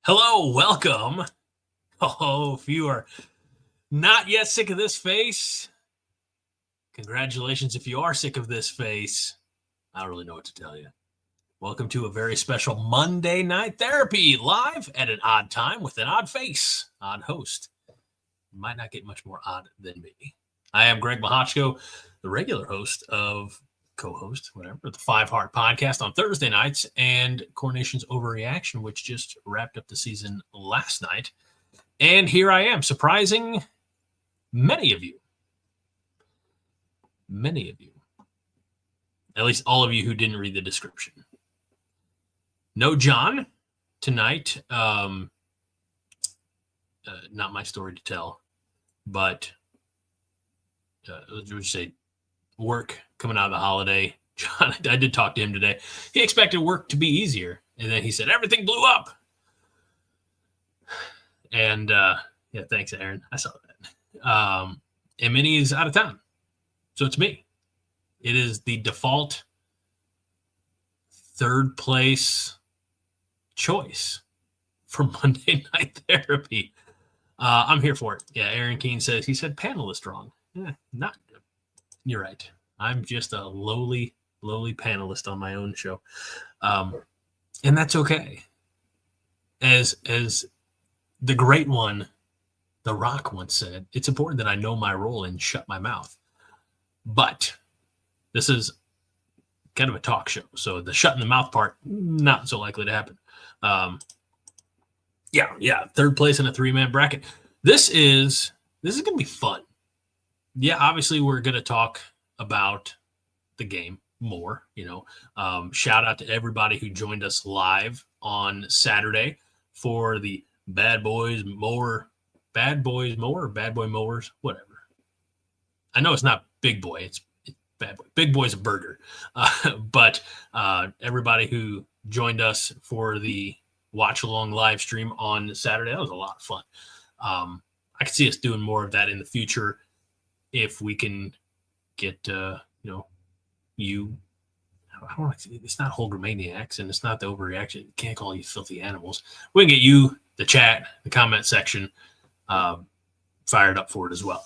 Hello, welcome. Oh, if you are not yet sick of this face, congratulations. If you are sick of this face, I don't really know what to tell you. Welcome to a very special Monday Night Therapy, live at an odd time with an odd face, odd host. Might not get much more odd than me. I am Greg Mahochko, the regular host of co-host, whatever, the Five Heart Podcast on Thursday nights, and Coronation's Overreaction, which just wrapped up the season last night. And here I am, surprising many of you, at least all of you who didn't read the description. No John tonight. Not my story to tell, but let's just say work coming out of the holiday. John, I did talk to him today. He expected work to be easier, and then he said everything blew up. And yeah, thanks, Aaron. I saw that. And Minnie is out of town, so it's me. It is the default third place choice for Monday Night Therapy. I'm here for it. Yeah, Aaron Keene says he said panelist wrong. Yeah, not good. You're right. I'm just a lowly panelist on my own show, and that's okay. As the great one, The Rock, once said, it's important that I know my role and shut my mouth. But this is kind of a talk show, so the shutting the mouth part, not so likely to happen. Yeah, third place in a three-man bracket. This is going to be fun. Yeah, obviously we're going to talk about the game more, shout out to everybody who joined us live on Saturday for the Bad Boy Mowers, whatever. I know it's not Big Boy, it's Bad Boy. Big Boy's a burger. But everybody who joined us for the watch along live stream on Saturday, that was a lot of fun. I could see us doing more of that in the future if we can get it's not Holger Maniacs and it's not the overreaction. Can't call you filthy animals. We can get you, the chat, the comment section, fired up for it as well.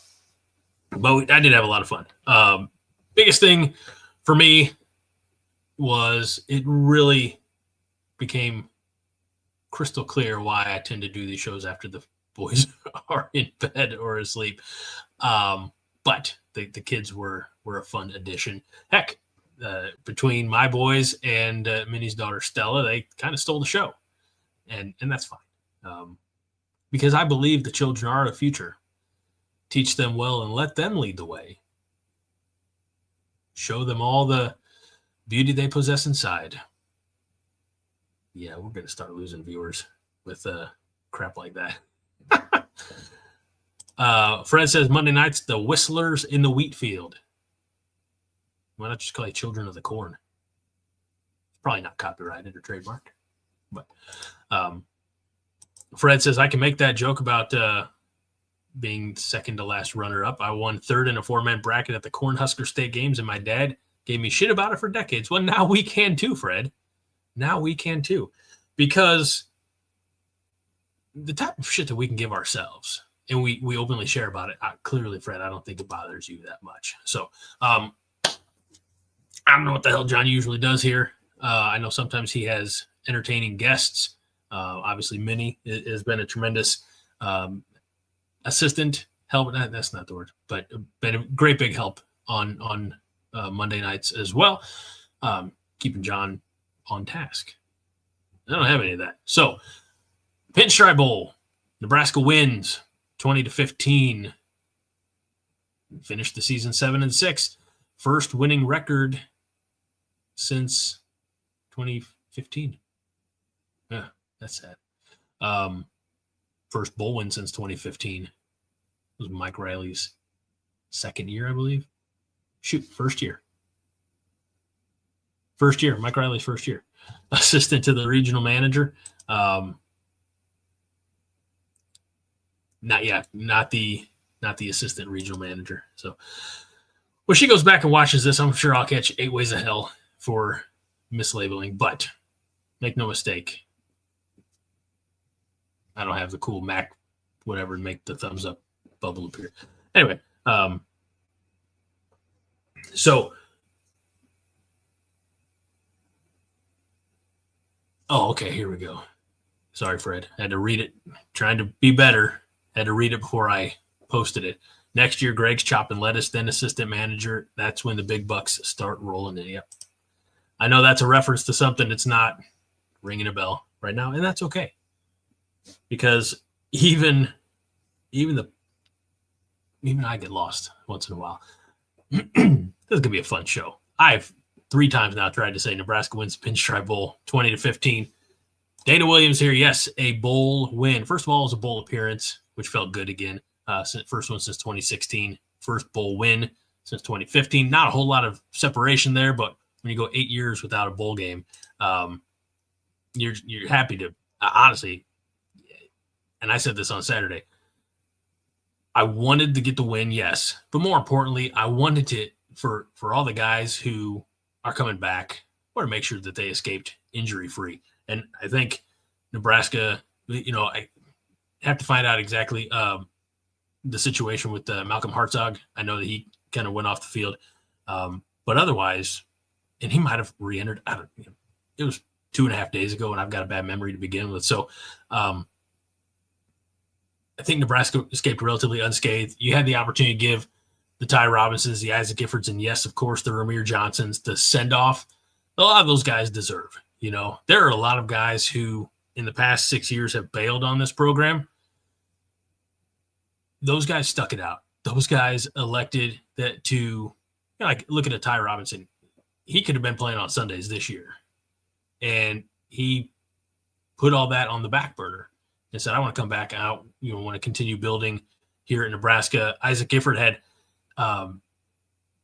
But I did have a lot of fun. Biggest thing for me was it really became crystal clear why I tend to do these shows after the boys are in bed or asleep. But the kids were a fun addition. Heck, between my boys and Minnie's daughter Stella, they kind of stole the show, and that's fine, because I believe the children are the future. Teach them well and let them lead the way. Show them all the beauty they possess inside. Yeah, we're going to start losing viewers with crap like that. Fred says Monday nights, the Whistlers in the wheat field. Why not just call you Children of the Corn? It's probably not copyrighted or trademarked. But Fred says I can make that joke about being second to last runner-up. I won third in a four-man bracket at the Cornhusker State Games, and my dad gave me shit about it for decades. Well, now we can too, Fred. Now we can too. Because the type of shit that we can give ourselves, and we openly share about it, clearly, Fred, I don't think it bothers you that much. So I don't know what the hell John usually does here. I know sometimes he has entertaining guests. Obviously, Minnie has been a tremendous assistant, help. That's not the word, but been a great big help on Monday nights as well, keeping John on task. I don't have any of that. So, Pinstripe Bowl, Nebraska wins 20-15. Finished the season 7-6. First winning record since 2015. Yeah, that's sad. First bowl win since 2015. It was Mike Riley's second year, I believe. First year. Mike Riley's first year. Assistant to the regional manager. Not the assistant regional manager. So when she goes back and watches this, I'm sure I'll catch 8 ways of hell for mislabeling. But make no mistake, I don't have the cool Mac whatever to make the thumbs up bubble appear. Anyway, so okay, here we go. Sorry, Fred. I had to read it. Trying to be better. Had to read it before I posted it. Next year, Greg's chopping lettuce, then assistant manager. That's when the big bucks start rolling in. Yep. I know that's a reference to something that's not ringing a bell right now, and that's okay. Because even I get lost once in a while. This is gonna be a fun show. I've 3 times now tried to say Nebraska wins the Pinstripe Bowl 20-15. Dana Williams here. Yes, a bowl win. First of all, it was a bowl appearance, which felt good again. First one since 2016. First bowl win since 2015. Not a whole lot of separation there, but when you go 8 years without a bowl game, you're happy to honestly. And I said this on Saturday. I wanted to get the win, yes, but more importantly, I wanted to for all the guys who are coming back. I want to make sure that they escaped injury free. And I think Nebraska, I have to find out exactly the situation with Malcolm Hartzog. I know that he kind of went off the field, but otherwise, and he might have re-entered. It was 2.5 days ago, and I've got a bad memory to begin with. So I think Nebraska escaped relatively unscathed. You had the opportunity to give the Ty Robinsons, the Isaac Giffords, and yes, of course, the Ramir Johnsons the send-off. A lot of those guys deserve. There are a lot of guys who in the past 6 years have bailed on this program. Those guys stuck it out. Those guys elected to look at a Ty Robinson. He could have been playing on Sundays this year. And he put all that on the back burner and said, I want to come back out, want to continue building here in Nebraska. Isaac Gifford had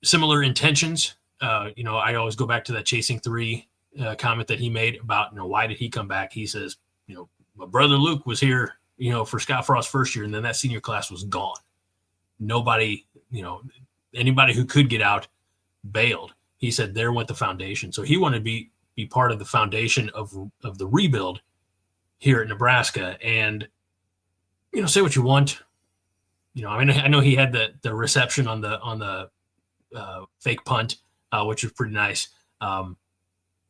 similar intentions. I always go back to that chasing 3 comment that he made about, why did he come back? He says, my brother Luke was here, for Scott Frost's first year, and then that senior class was gone. Nobody, anybody who could get out bailed. He said there went the foundation. So he wanted to be part of the foundation of the rebuild here at Nebraska. And, say what you want. I know he had the reception on the fake punt, which was pretty nice.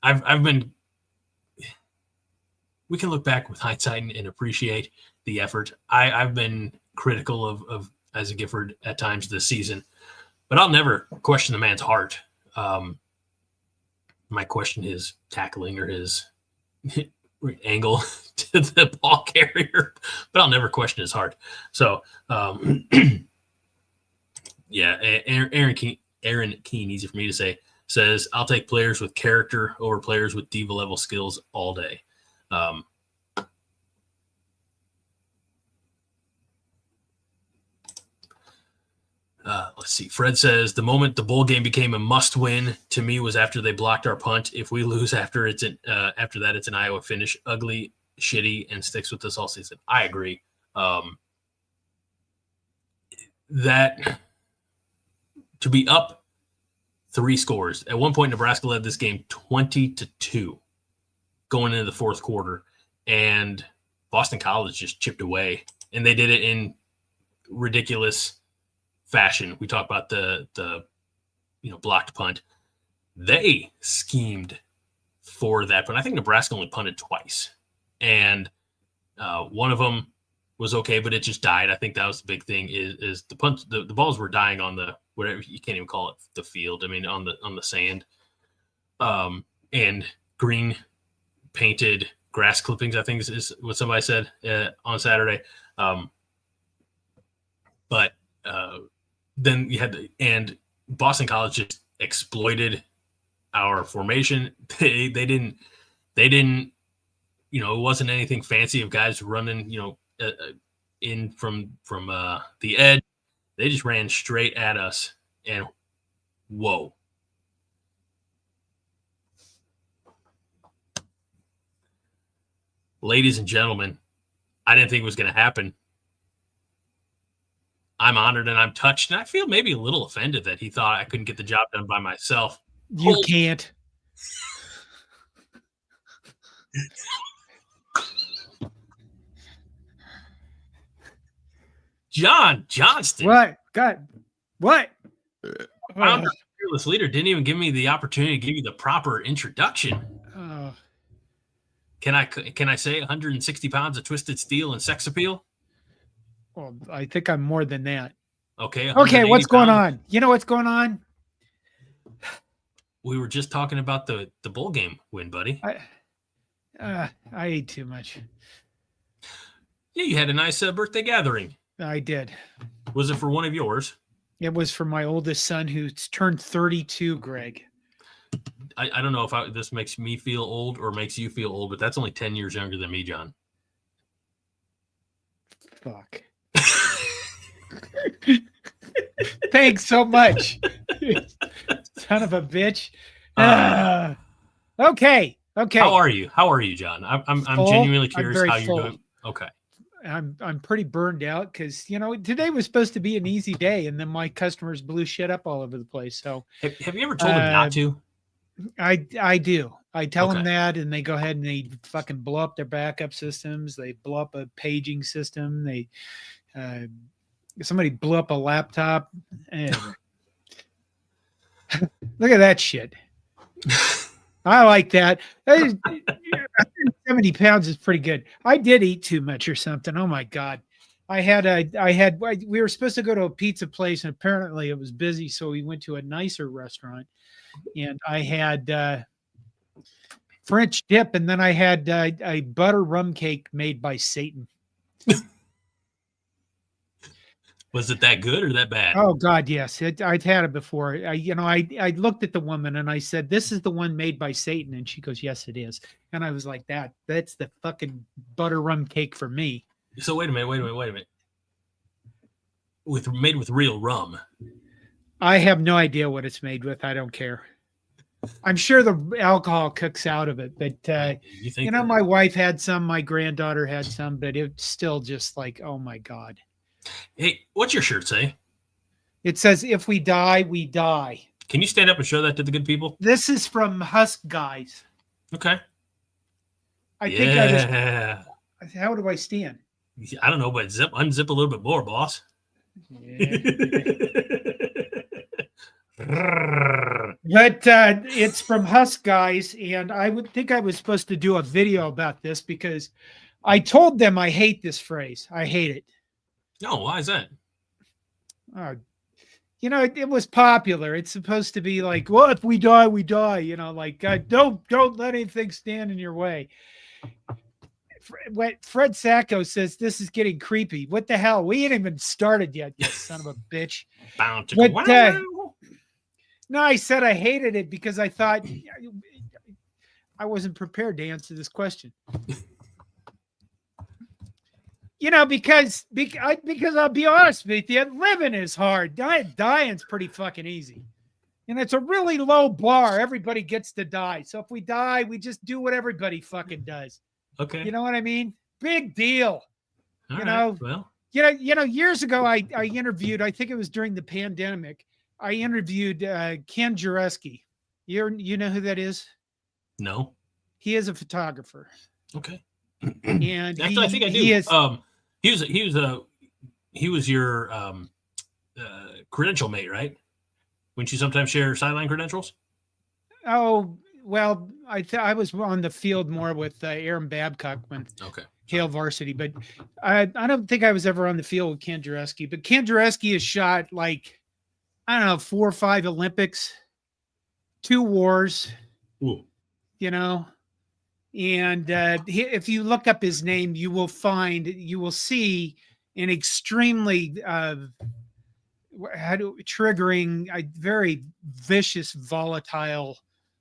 I've been. We can look back with hindsight and appreciate the effort. I've been critical of Isaac Gifford at times this season, but I'll never question the man's heart. Might question his tackling or his angle to the ball carrier, but I'll never question his heart. So, yeah, Aaron Keene, easy for me to say, says, I'll take players with character over players with diva level skills all day. Let's see. Fred says the moment the bowl game became a must-win to me was after they blocked our punt. If we lose after that, it's an Iowa finish, ugly, shitty, and sticks with us all season. I agree. That to be up 3 scores at one point, Nebraska led this game 20-2 going into the fourth quarter, and Boston College just chipped away, and they did it in ridiculous fashion. We talk about the blocked punt. They schemed for that punt. I think Nebraska only punted twice, and one of them was okay, but it just died. I think that was the big thing. Is the punt? The balls were dying on the whatever you can't even call it the field. I mean on the sand, and green painted grass clippings. I think is what somebody said on Saturday. But then you had and Boston College just exploited our formation. They didn't. It wasn't anything fancy of guys running. In from the edge. They just ran straight at us, and whoa. Ladies and gentlemen, I didn't think it was going to happen. I'm honored and I'm touched, and I feel maybe a little offended that he thought I couldn't get the job done by myself. You can't. John Johnston. What? God. What? Founder, fearless leader, didn't even give me the opportunity to give you the proper introduction. Can I say 160 pounds of twisted steel and sex appeal? Well, I think I'm more than that. Okay. Okay, what's going on? You know what's going on? We were just talking about the bowl game win, buddy. I ate too much. Yeah, you had a nice birthday gathering. I did. Was it for one of yours? It was for my oldest son who's turned 32, Greg. I don't know if this makes me feel old or makes you feel old, but that's only 10 years younger than me, John. Fuck. Thanks so much. Son of a bitch. Okay. How are you, John? I'm genuinely curious how you're doing. Okay. I'm pretty burned out because today was supposed to be an easy day, and then my customers blew shit up all over the place. So have you ever told them not to? I do. I tell them that, and they go ahead and they fucking blow up their backup systems. They blow up a paging system. They somebody blew up a laptop. Look at that shit. I like that. 70 pounds is pretty good. I did eat too much or something. Oh my God. We were supposed to go to a pizza place, and apparently it was busy. So we went to a nicer restaurant, and I had French dip, and then I had a butter rum cake made by Satan. Was it that good or that bad? Oh God, yes. I'd had it before. I looked at the woman and I said, "This is the one made by Satan," and she goes, "Yes, it is." And I was like, "That's the fucking butter rum cake for me." So wait a minute. Made with real rum. I have no idea what it's made with. I don't care. I'm sure the alcohol cooks out of it, but my wife had some, my granddaughter had some, but it's still just like, oh my God. Hey, what's your shirt say? It says, "If we die, we die." Can you stand up and show that to the good people? This is from Husk Guys. Okay. I think how do I stand? I don't know, but unzip a little bit more, boss. Yeah. But it's from Husk Guys, and I would think I was supposed to do a video about this because I told them I hate this phrase. I hate it. No, why is that? It was popular. It's supposed to be like, well, if we die, we die. Like don't let anything stand in your way. What Fred Sacco says, this is getting creepy. What the hell? We ain't even started yet, you son of a bitch. No, I said I hated it because I thought I wasn't prepared to answer this question. Because I'll be honest with you, living is hard. Dying's pretty fucking easy. And it's a really low bar. Everybody gets to die. So if we die, we just do what everybody fucking does. Okay. You know what I mean? Big deal. Well. Years ago, I interviewed, I think it was during the pandemic, I interviewed Ken Jureski. You know who that is? No. He is a photographer. Okay. And actually, I think I do. He was your credential mate, right? Wouldn't you sometimes share sideline credentials? Oh, well, I was on the field more with Aaron Babcock when Hale varsity, but I don't think I was ever on the field with Ken Jureski. But Ken Jureski has shot 4 or 5 Olympics, 2 wars. Ooh. And if you look up his name, you will see an extremely triggering, a very vicious, volatile,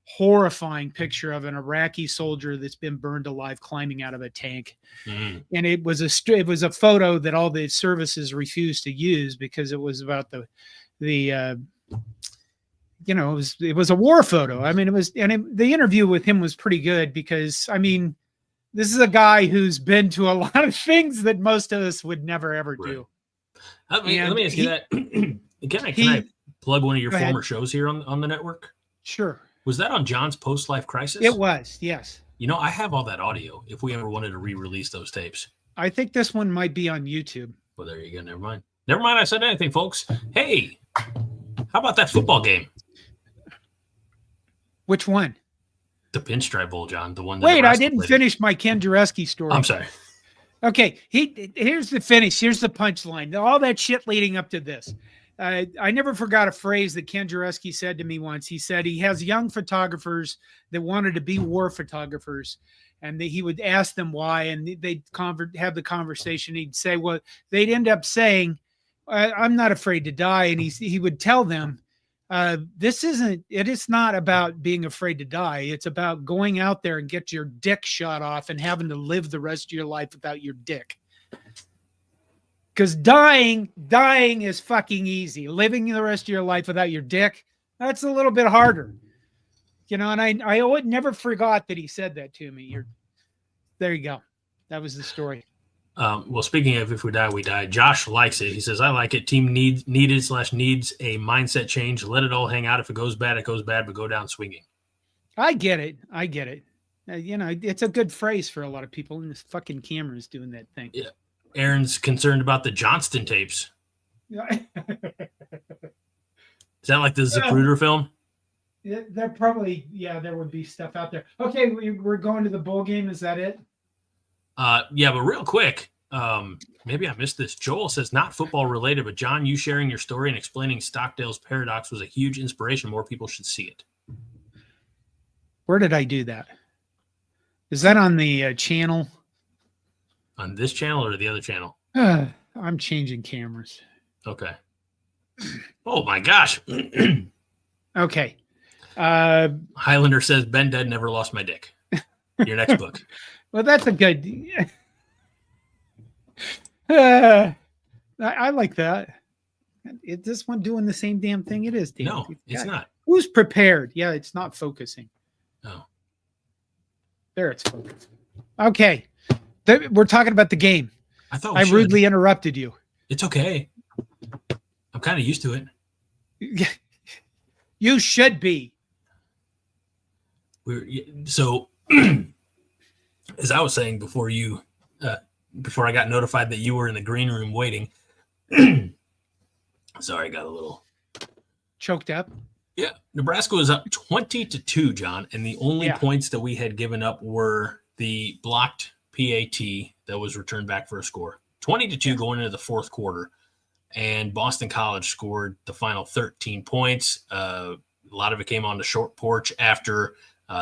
horrifying picture of an Iraqi soldier that's been burned alive climbing out of a tank. Mm. And it was a photo that all the services refused to use because it was about it was a war photo. I mean, the interview with him was pretty good because, I mean, this is a guy who's been to a lot of things that most of us would never, ever do. Let me ask you that. Can I plug one of your former shows here on the network? Sure. Was that on John's Post-Life Crisis? It was, yes. I have all that audio if we ever wanted to re-release those tapes. I think this one might be on YouTube. Well, there you go. Never mind. Never mind. I said anything, folks. Hey, how about that football game? Which one? The Pinstripe Bowl, John. The one. That Wait, I Nebraska didn't played. finish my Ken Jureski story. I'm sorry. Okay, here's the finish. Here's the punchline. All that shit leading up to this. I never forgot a phrase that Ken Jureski said to me once. He said he has young photographers that wanted to be war photographers, and he would ask them why, and they'd have the conversation. He'd say, well, they'd end up saying, I'm not afraid to die. And he would tell them, it is not about being afraid to die. It's about going out there and get your dick shot off and having to live the rest of your life without your dick. Because dying is fucking easy. Living the rest of your life without your dick, that's a little bit harder. And I never forgot that he said that to me. There you go. That was the story. Well, speaking of if we die, we die. Josh likes it. He says, I like it. Team needs a mindset change. Let it all hang out. If it goes bad, but go down swinging. I get it. It's a good phrase for a lot of people, and this fucking camera is doing that thing. Yeah. Aaron's concerned about the Johnston tapes. Is that like the Zapruder film? There probably, there would be stuff out there. Okay, we're going to the bowl game. Is that it? Yeah, but real quick, maybe I missed this. Joel says, not football related, but John, you sharing your story and explaining Stockdale's paradox was a huge inspiration. More people should see it. Where did I do that? Is that on the channel? On this channel or the other channel? I'm changing cameras. Okay. Oh my gosh. Okay. Highlander says, Ben Dead never lost my dick. Your next book. Well, that's a good. I like that. Is this one doing the same damn thing? It is. Damn. No, it's not. Who's prepared? Yeah, it's not focusing. Oh. There, it's focused. Okay. We're talking about the game. I rudely interrupted you. It's okay. I'm kind of used to it. You should be. So, as I was saying before I got notified that you were in the green room waiting. Sorry, I got a little choked up. Yeah, Nebraska was up 20-2, John, and the only points that we had given up were the blocked PAT that was returned back for a score. 20-2 going into the fourth quarter, and Boston College scored the final 13 points. A lot of it came on the short porch after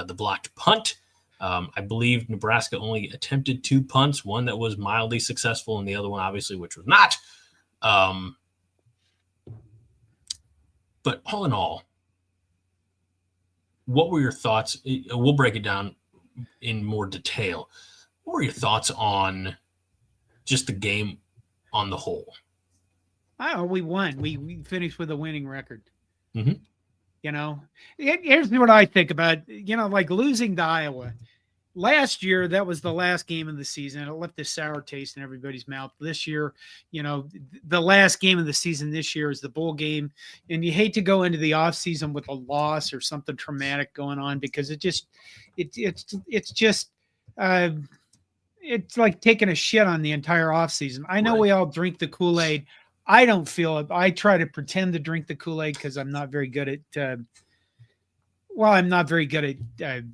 the blocked punt. I believe Nebraska only attempted 2 punts, one that was mildly successful and the other one, obviously, which was not. But all in all, what were your thoughts? We'll break it down in more detail. What were your thoughts on just the game on the whole? Oh, we won. We finished with a winning record. Mm-hmm. Here's what I think about, like losing to Iowa. Last year, that was the last game of the season. It left a sour taste in everybody's mouth. This year, the last game of the season this year is the bowl game. And you hate to go into the offseason with a loss or something traumatic going on because it's like taking a shit on the entire offseason. I know we all drink the Kool-Aid. I don't feel it. I try to pretend to drink the Kool-Aid because I'm not very good at I'm not very good at,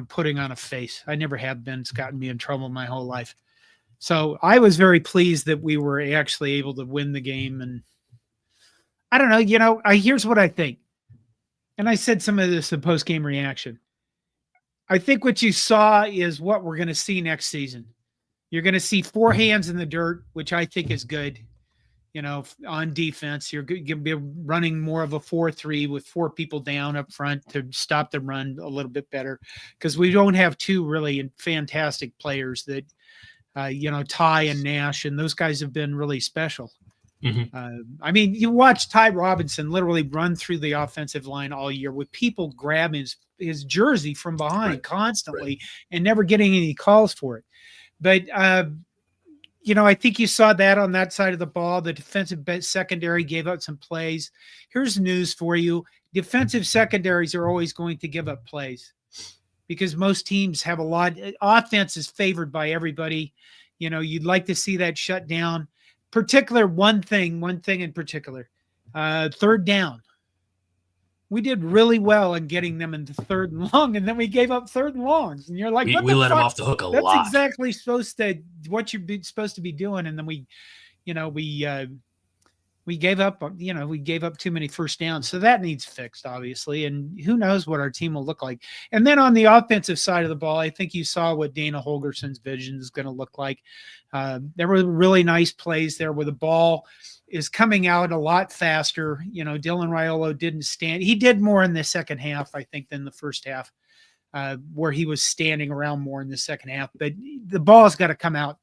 putting on a face. I never have been. It's gotten me in trouble my whole life. So I was very pleased that we were actually able to win the game. And I don't know, here's what I think. And I said some of this in post-game reaction. I think what you saw is what we're going to see next season. You're going to see 4 hands in the dirt, which I think is good. On defense, you're going to be running more of a 4-3 with 4 people down up front to stop the run a little bit better because we don't have 2 really fantastic players that, Ty and Nash, and those guys have been really special. Mm-hmm. You watch Ty Robinson literally run through the offensive line all year with people grabbing his jersey from behind constantly and never getting any calls for it. But, I think you saw that on that side of the ball. The defensive secondary gave up some plays. Here's news for you. Defensive secondaries are always going to give up plays because most teams have a lot. Offense is favored by everybody. You'd like to see that shut down. one thing in particular, third down. We did really well in getting them into third and long, and then we gave up third and longs. And you're like, we let them off the hook a lot. That's exactly what you're supposed to be doing. And then we gave up, we gave up too many first downs. So that needs fixed, obviously. And who knows what our team will look like. And then on the offensive side of the ball, I think you saw what Dana Holgerson's vision is going to look like. There were really nice plays there where the ball is coming out a lot faster. Dylan Raiola didn't stand. He did more in the second half, I think, than the first half, where he was standing around more in the second half. But the ball's got to come out.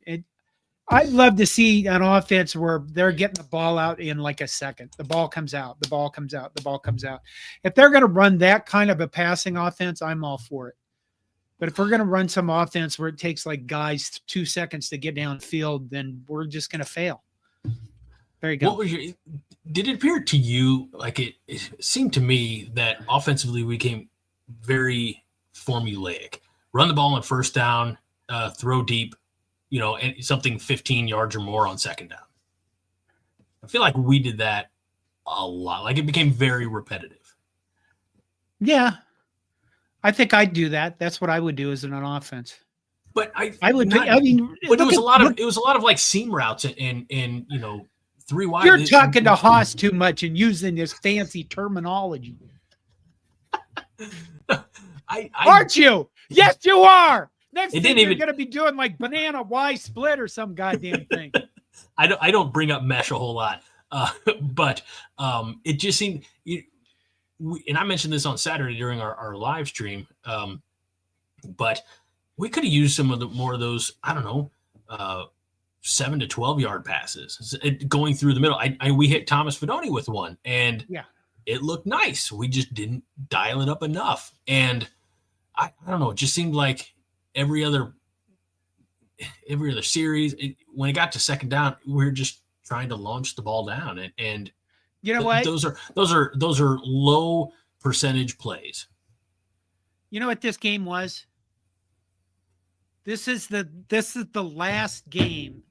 I'd love to see an offense where they're getting the ball out in like a second. The ball comes out, the ball comes out, the ball comes out. If they're going to run that kind of a passing offense, I'm all for it. But if we're going to run some offense where it takes like guys 2 seconds to get downfield, then we're just going to fail. There you go. Did it appear to you like it seemed to me that offensively we came very formulaic? Run the ball on first down, throw deep, and something 15 yards or more on second down. I feel like we did that a lot. Like it became very repetitive. Yeah. I think I'd do that. That's what I would do as an offense. But it was a lot of like seam routes and 3 wide. You're talking to Haas too much and using this fancy terminology. Aren't you? Yes, you are. Next thing you're going to be doing like banana Y split or some goddamn thing. I don't bring up mesh a whole lot, but it just seemed. And I mentioned this on Saturday during our live stream, but we could have used some of more of those. I don't know. 7 to 12 yard passes going through the middle. We hit Thomas Fidone with one, and it looked nice. We just didn't dial it up enough, and I don't know. It just seemed like every other series, when it got to second down, we were just trying to launch the ball down, and you know what? Those are low percentage plays. You know what this game was? This is the last game.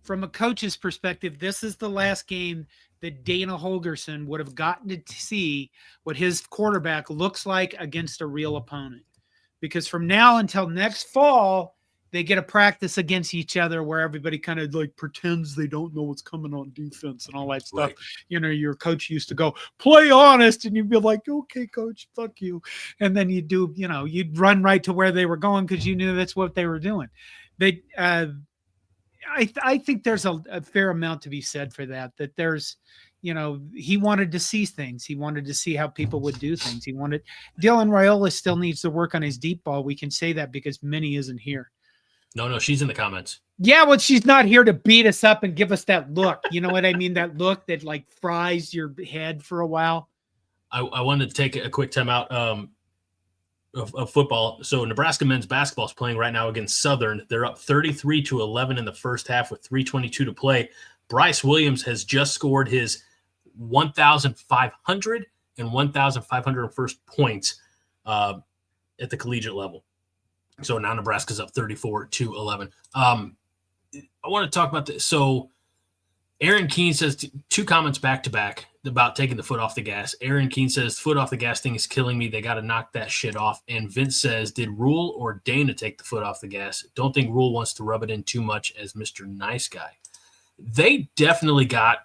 From a coach's perspective, this is the last game that Dana Holgerson would have gotten to see what his quarterback looks like against a real opponent. Because from now until next fall, they get a practice against each other where everybody kind of like pretends they don't know what's coming on defense and all that stuff. Right. Your coach used to go, play honest. And you'd be like, okay, coach, fuck you. And then you'd run right to where they were going because you knew that's what they were doing. But I think there's a fair amount to be said for that there's, he wanted to see things. He wanted to see how people would do things. Dylan Raiola still needs to work on his deep ball. We can say that because Minnie isn't here. No, she's in the comments. Yeah, well, she's not here to beat us up and give us that look. You know what I mean? That look that like fries your head for a while. I wanted to take a quick time out of football. So Nebraska men's basketball is playing right now against Southern. They're up 33-11 in the first half with 3:22 to play. Bryce Williams has just scored his 1,500 and 1,501st points at the collegiate level. So now Nebraska's up 34-11. I want to talk about this. So Aaron Keene says 2 comments back to back about taking the foot off the gas. Aaron Keene says, foot off the gas thing is killing me. They got to knock that shit off. And Vince says, did Rule or Dana take the foot off the gas? Don't think Rule wants to rub it in too much as Mr. Nice Guy. They definitely got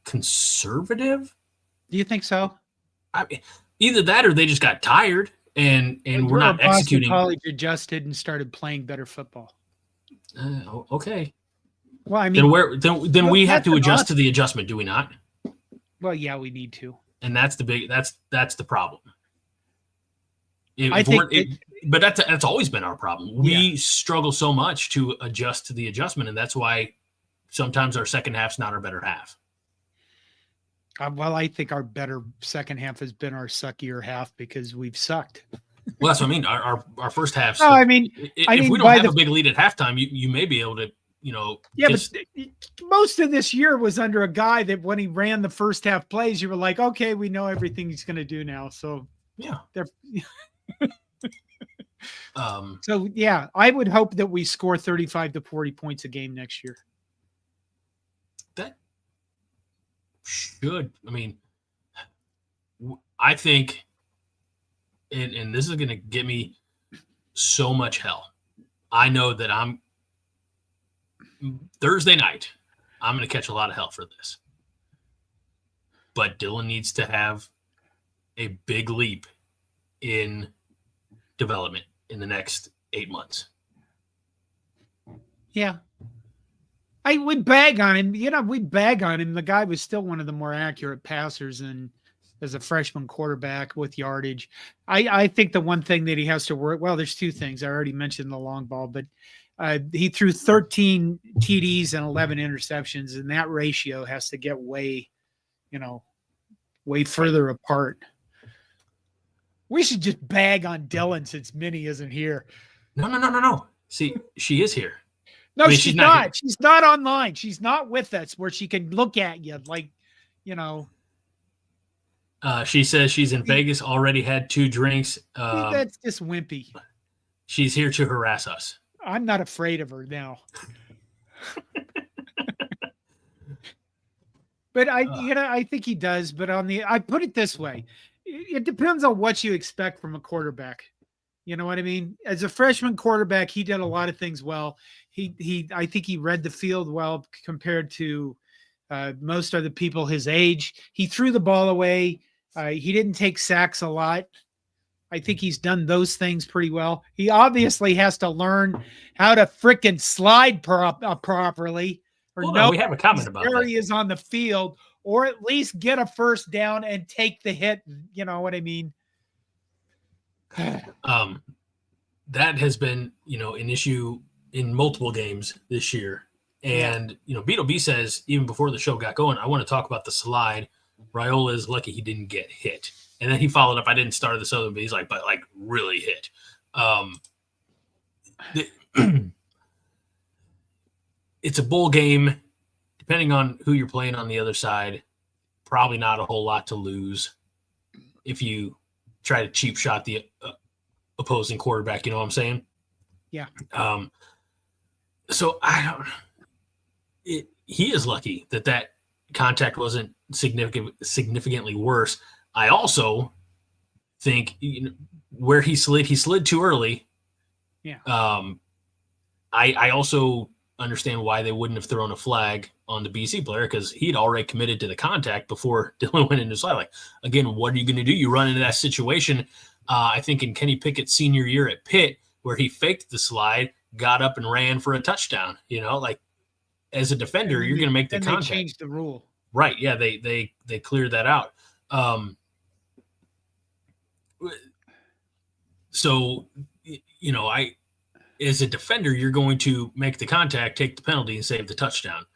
conservative. Do you think so? I mean, either that or they just got tired and we're not executing. College adjusted and started playing better football. Okay. Well, I mean, then we have to adjust to the adjustment, do we not? Well, yeah, we need to. And that's the problem. But that's always been our problem. We struggle so much to adjust to the adjustment, and that's why sometimes our second half's not our better half. Well, I think our better second half has been our suckier half because we've sucked. Well, that's what I mean. Our first half. No, I mean, if we don't have a big lead at halftime, you may be able to, Yeah, but most of this year was under a guy that when he ran the first half plays, you were like, okay, we know everything he's going to do now. So yeah. So yeah, I would hope that we score 35 to 40 points a game next year. that should, I mean, I think, and this is going to get me so much hell. I know that Thursday night, I'm going to catch a lot of hell for this. But Dylan needs to have a big leap in development in the next 8 months. Yeah. We bag on him. We bag on him. The guy was still one of the more accurate passers and as a freshman quarterback with yardage. I think the one thing that he has to work, well, there's two things. I already mentioned the long ball, but he threw 13 TDs and 11 interceptions, and that ratio has to get way further apart. We should just bag on Dylan since Minnie isn't here. No. See, she is here. No, she's not. She's not online. She's not with us where she can look at you like, She says she's in Vegas, already had 2 drinks. That's just wimpy. She's here to harass us. I'm not afraid of her now. But I think he does. But I put it this way. It depends on what you expect from a quarterback. You know what I mean? As a freshman quarterback, he did a lot of things well. I think he read the field well compared to most of the people his age. He threw the ball away. He didn't take sacks a lot. I think he's done those things pretty well. He obviously has to learn how to frickin' slide properly. We have a comment about that. He is on the field, or at least get a first down and take the hit. You know what I mean? That has been, an issue in multiple games this year. And, Beetle B says, even before the show got going, I want to talk about the slide. Raiola is lucky he didn't get hit. And then he followed up, I didn't start this other, but he's like, but like really hit. It's a bowl game. Depending on who you're playing on the other side, probably not a whole lot to lose if you try to cheap shot the opposing quarterback. You know what I'm saying? Yeah. So he is lucky that contact wasn't significantly worse. I also think where he slid too early. Yeah. I also understand why they wouldn't have thrown a flag on the BC player, because he'd already committed to the contact before Dylan went into the slide. Like, again, what are you going to do? You run into that situation. I think in Kenny Pickett's senior year at Pitt, where he faked the slide, got up and ran for a touchdown. Like as a defender, you're going to make the contact. They changed the rule. Right. Yeah. They cleared that out. So, as a defender, you're going to make the contact, take the penalty, and save the touchdown.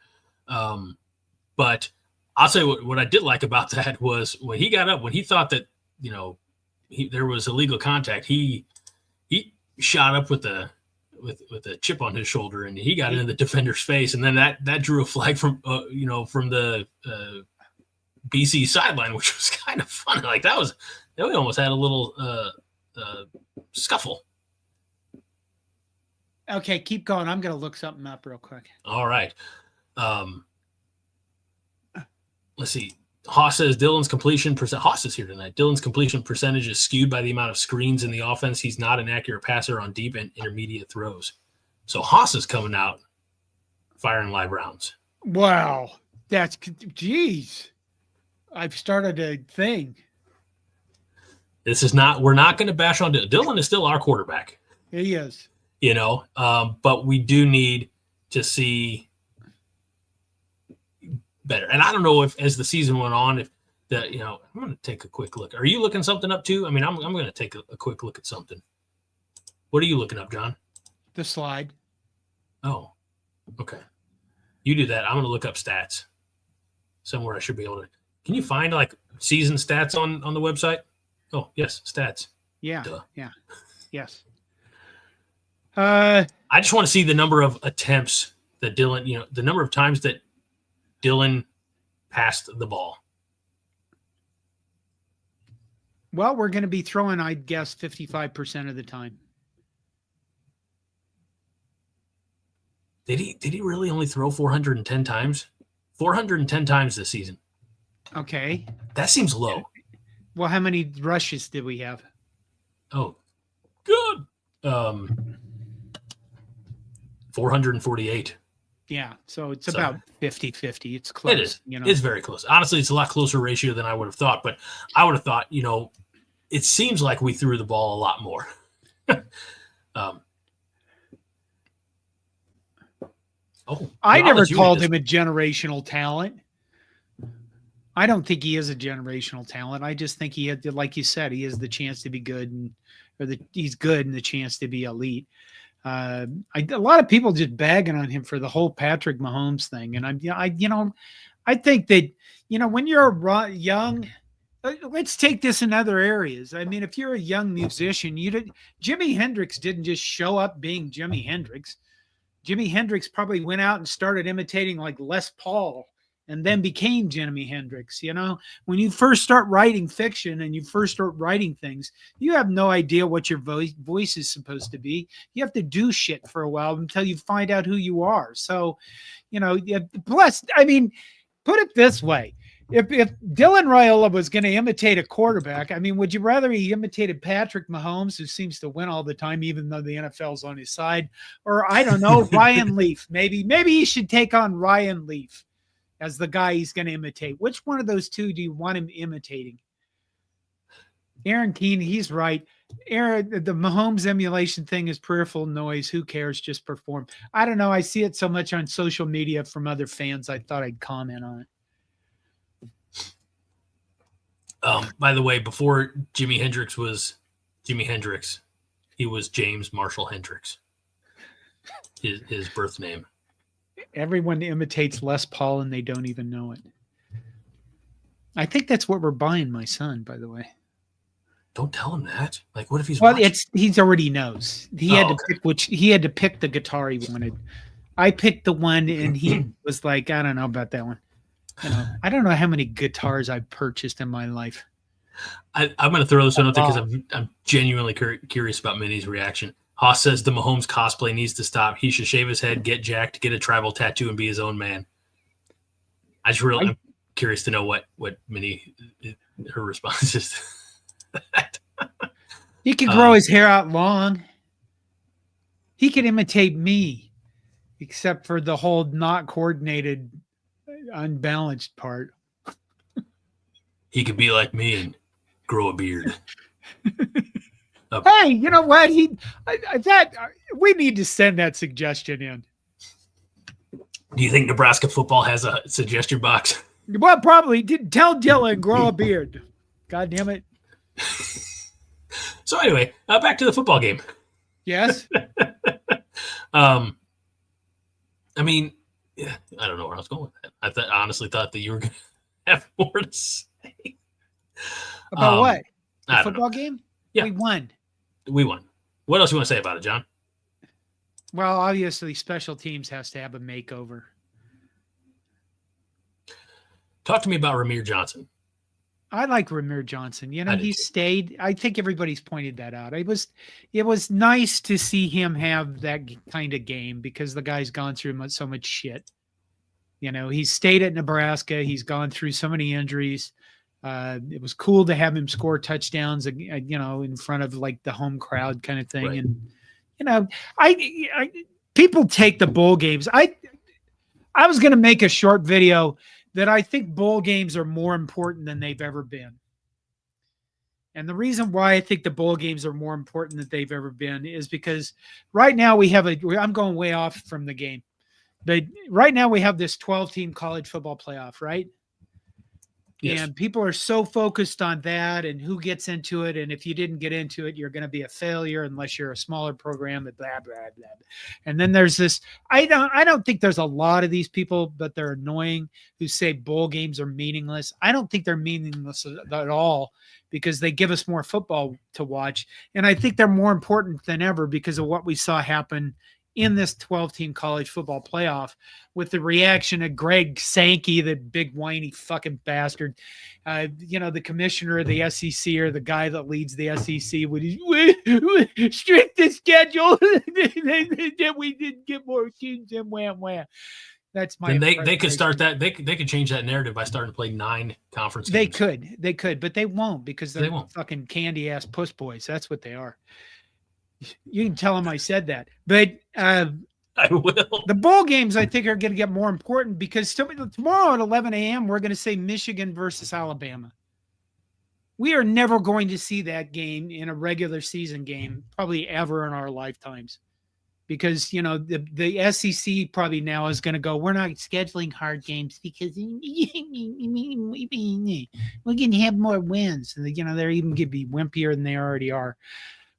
But I'll say what I did like about that was when he got up, when he thought that, there was illegal contact, he shot up with a chip on his shoulder, and he got into the defender's face, and then that drew a flag from the BC sideline, which was kind of funny. Like we almost had a little scuffle. Okay, keep going. I'm going to look something up real quick. All right. Let's see. Haas says Dylan's completion percent. Haas is here tonight. Dylan's completion percentage is skewed by the amount of screens in the offense. He's not an accurate passer on deep and intermediate throws. So Haas is coming out firing live rounds. Wow. Geez. I've started a thing. We're not going to bash on Dylan. Dylan is still our quarterback. He is. But we do need to see better. And I don't know if, as the season went on, if I'm going to take a quick look. Are you looking something up too? I mean, I'm going to take a quick look at something. What are you looking up, John? The slide. Oh, okay. You do that. I'm going to look up stats somewhere. I should be able to. Can you find like season stats on the website? Oh, yes. Stats. Yeah. Duh. Yeah. Yes. I just want to see the number of attempts that Dylan, the number of times that Dylan passed the ball. Well, we're going to be throwing, I guess, 55% of the time. Did he really only throw 410 times? 410 times this season. Okay. That seems low. Well, how many rushes did we have? Oh, good. 448. Yeah, so it's about 50-50. It's close. It is. You know, It's very close. Honestly, it's a lot closer ratio than I would have thought. But I would have thought, it seems like we threw the ball a lot more. I never called him a generational talent. I don't think he is a generational talent. I just think he had, like you said, he has the chance to be good, he's good and the chance to be elite. A lot of people just bagging on him for the whole Patrick Mahomes thing, and I think that when you're young, let's take this in other areas. I mean, if you're a young musician, Jimi Hendrix didn't just show up being Jimi Hendrix. Jimi Hendrix probably went out and started imitating like Les Paul and then became Jimi Hendrix. When you first start writing fiction and you first start writing things, you have no idea what your voice is supposed to be. You have to do shit for a while until you find out who you are. So, plus, I mean, put it this way. If Dylan Raiola was going to imitate a quarterback, I mean, would you rather he imitated Patrick Mahomes, who seems to win all the time, even though the NFL's on his side, or I don't know, Ryan Leaf? Maybe he should take on Ryan Leaf as the guy he's going to imitate. Which one of those two do you want him imitating? Aaron Keene, he's right. Aaron, the Mahomes emulation thing is peripheral noise. Who cares? Just perform. I don't know. I see it so much on social media from other fans. I thought I'd comment on it. By the way, before Jimi Hendrix was Jimi Hendrix, he was James Marshall Hendrix. His birth name. Everyone imitates Les Paul and they don't even know it. I think that's what we're buying my son, by the way. Don't tell him that. Like, what if he's he's already knows. He had to pick the guitar he wanted. I picked the one and he was like, I don't know about that one. I don't know how many guitars I've purchased in my life. I'm going to throw this one out there because I'm genuinely curious about Minnie's reaction. Haas says the Mahomes cosplay needs to stop. He should shave his head, get jacked, get a tribal tattoo, and be his own man. I'm curious to know what Minnie, her response is to that. He could grow his hair out long. He could imitate me, except for the whole not coordinated, unbalanced part. He could be like me and grow a beard. Hey, you know what? We need to send that suggestion in. Do you think Nebraska football has a suggestion box? Well, probably. Tell Dylan grow a beard. God damn it. So anyway, back to the football game. Yes. I mean, yeah, I don't know where I was going with that. I honestly thought that you were going to have more to say. About what? The football game? Yeah. We won. What else you want to say about it, John? Well, obviously, special teams has to have a makeover. Talk to me about Ramir Johnson. I like Ramir Johnson. He stayed. I think everybody's pointed that out. It was nice to see him have that kind of game because the guy's gone through so much shit. He's stayed at Nebraska. He's gone through so many injuries. It was cool to have him score touchdowns, in front of like the home crowd kind of thing. Right. And, people take the bowl games. I was going to make a short video that I think bowl games are more important than they've ever been. And the reason why I think the bowl games are more important than they've ever been is because right now I'm going way off from the game, but right now we have this 12-team college football playoff, right? Yes. And people are so focused on that and who gets into it. And if you didn't get into it, you're going to be a failure unless you're a smaller program, blah, blah, blah. And then there's this, I don't think there's a lot of these people, but they're annoying, who say bowl games are meaningless. I don't think they're meaningless at all because they give us more football to watch. And I think they're more important than ever because of what we saw happen in this 12-team college football playoff with the reaction of Greg Sankey, the big whiny fucking bastard, the commissioner of the SEC or the guy that leads the SEC with his strictest schedule that we didn't get more teams and wham. That's my. Then they could start that. They could change that narrative by starting to play 9 conference They games. they could, but they won't because they're They won't. fucking candy ass puss boys. That's what they are. You can tell them I said that, but I will. the bowl games I think are going to get more important because tomorrow at 11 a.m. we're going to say Michigan versus Alabama. We are never going to see that game in a regular season game, probably ever in our lifetimes. Because, you know, the SEC probably now is going to go, we're not scheduling hard games because we can have more wins. And, you know, they're even going to be wimpier than they already are.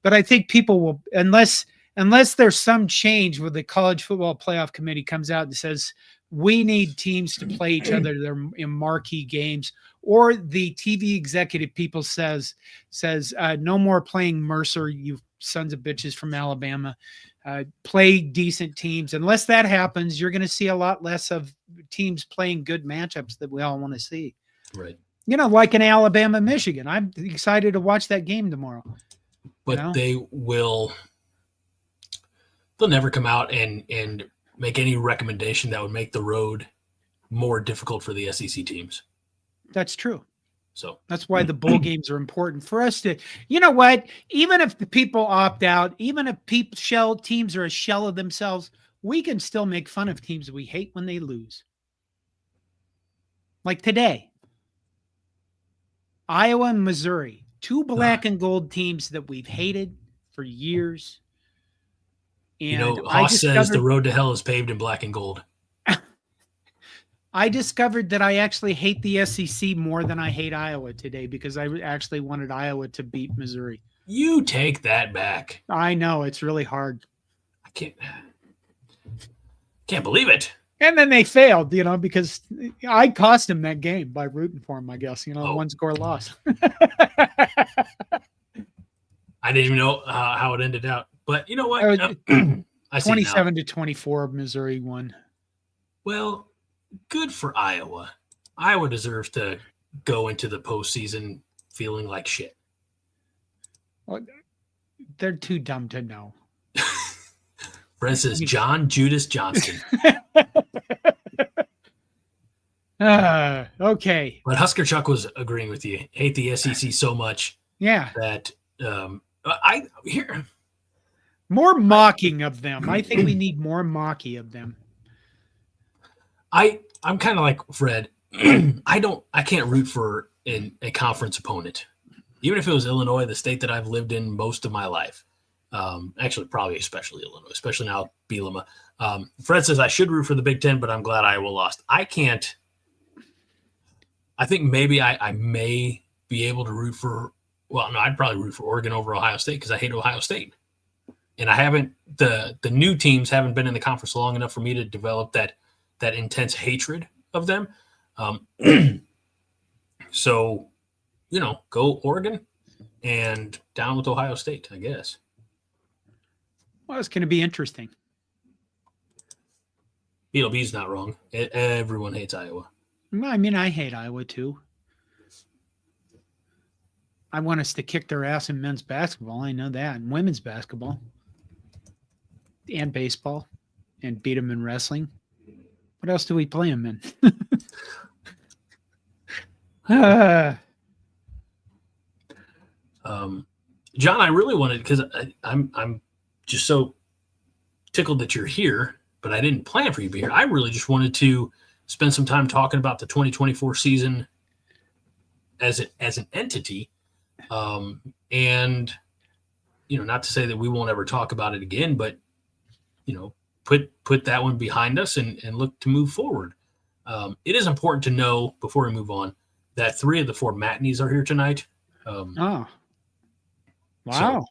But I think people will, unless there's some change where the college football playoff committee comes out and says, we need teams to play each other in marquee games, or the TV executive people says no more playing Mercer, you sons of bitches from Alabama. Play decent teams. Unless that happens, you're going to see a lot less of teams playing good matchups that we all want to see. Right. You know, like in Alabama, Michigan. I'm excited to watch that game tomorrow. But they'll never come out and make any recommendation that would make the road more difficult for the SEC teams. That's true. So that's why the bowl games are important for us to, you know what, even if the people opt out, even if teams are a shell of themselves, we can still make fun of teams we hate when they lose. Like today, Iowa and Missouri, 2 black and gold teams that we've hated for years. And you know, Haas says the road to hell is paved in black and gold. I discovered that I actually hate the SEC more than I hate Iowa today because I actually wanted Iowa to beat Missouri. You take that back. I know, it's really hard. I can't believe it. And then they failed, you know, because I cost him that game by rooting for him, I guess. You know, 1-score loss. I didn't even know how it ended out. But you know what? 27-24, Missouri won. Well, good for Iowa. Iowa deserves to go into the postseason feeling like shit. Well, they're too dumb to know. Brent says John Judas Johnston. Okay. But Husker Chuck was agreeing with you. Hate the SEC so much. Yeah. That more mocking of them. I think we need more mocking of them. I'm kind of like Fred. I can't root for a conference opponent, even if it was Illinois, the state that I've lived in most of my life. Actually, probably especially Illinois, especially now Bielema. Fred says I should root for the Big Ten, but I'm glad Iowa lost. I can't. I think maybe I may be able to root for. Well, no, I'd probably root for Oregon over Ohio State because I hate Ohio State, and I haven't. The new teams haven't been in the conference long enough for me to develop that intense hatred of them. So, you know, go Oregon and down with Ohio State, I guess. Well, it's going to be interesting. BLB's not wrong. Everyone hates Iowa. I mean, I hate Iowa too. I want us to kick their ass in men's basketball. I know that. And women's basketball. And baseball. And beat them in wrestling. What else do we play them in? John, I really wanted, because I'm just so tickled that you're here, but I didn't plan for you to be here. I really just wanted to spend some time talking about the 2024 season as an entity. And, you know, not to say that we won't ever talk about it again, but, you know, put that one behind us and look to move forward. It is important to know before we move on that 3 of the 4 Matneys are here tonight. Wow. So,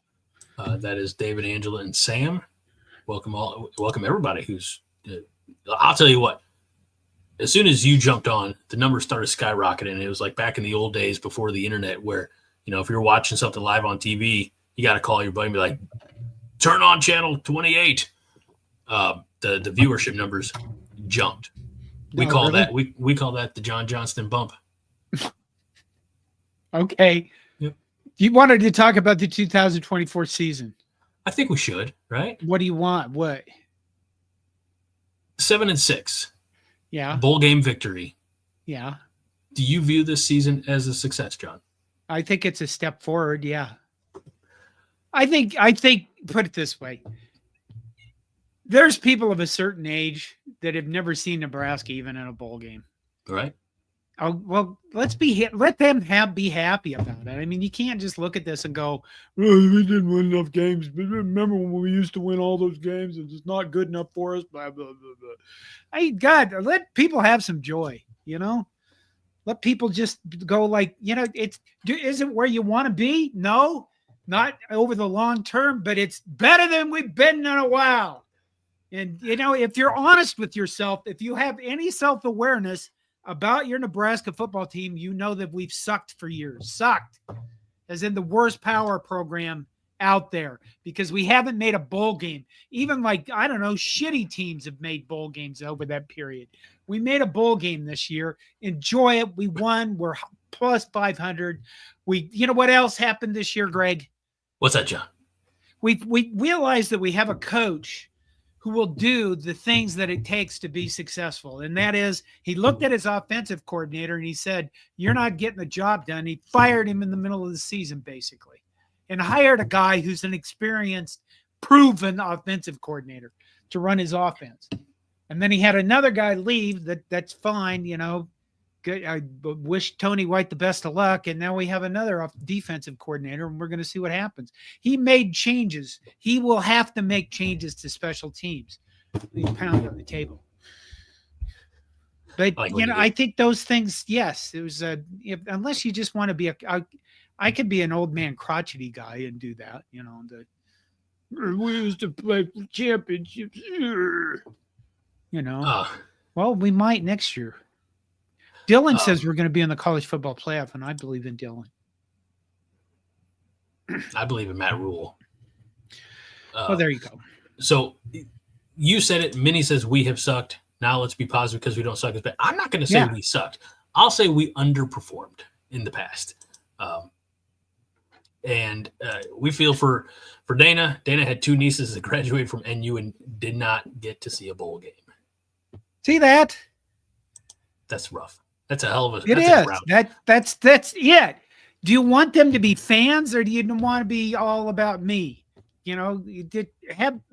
that is David, Angela, and Sam. Welcome everybody who's I'll tell you what, as soon as you jumped on, the numbers started skyrocketing. It was like back in the old days before the internet where, you know, if you're watching something live on TV, you got to call your buddy and be like, turn on channel 28. The viewership numbers jumped. We call that the John Johnston bump. Okay. Yep. You wanted to talk about the 2024 season. I think we should, right? What do you want? What? 7-6. Yeah. bowl game victory. Yeah. Do you view this season as a success, John? I think it's a step forward. Yeah. I think, put it this way. There's people of a certain age that have never seen Nebraska even in a bowl game. Right. Oh, well, let them be happy about it. I mean, you can't just look at this and go, "Oh, we didn't win enough games. But remember when we used to win all those games? It's just not good enough for us." Blah blah blah blah. God, let people have some joy. Let people just go like, is it where you want to be? No, not over the long term, but it's better than we've been in a while. And if you're honest with yourself, if you have any self-awareness about your Nebraska football team, you know that we've sucked for years. Sucked, as in the worst power program out there, because we haven't made a bowl game. Even shitty teams have made bowl games over that period. We made a bowl game this year. Enjoy it. We won. We're plus 500. What else happened this year, Greg? What's that, John? We realized that we have a coach who will do the things that it takes to be successful. And that is, he looked at his offensive coordinator and he said, "You're not getting the job done." He fired him in the middle of the season, basically, and hired a guy who's an experienced, proven offensive coordinator to run his offense. And then he had another guy leave. That's fine. Good. I wish Tony White the best of luck. And now we have another defensive coordinator, and we're going to see what happens. He made changes. He will have to make changes to special teams. He pounded on the table. But I think those things. Yes, it was unless you just want to be I could be an old man crotchety guy and do that. We used to play for championships. Well, we might next year. Dylan says we're going to be in the college football playoff, and I believe in Dylan. I believe in Matt Rule. Well, there you go. So you said it. Minnie says we have sucked. Now let's be positive because we don't suck as bad. I'm not going to say we sucked. I'll say we underperformed in the past. And we feel for Dana. Dana had 2 nieces that graduated from NU and did not get to see a bowl game. See that? That's rough. That's a hell of a. It is. That's it. Do you want them to be fans, or do you want to be all about me?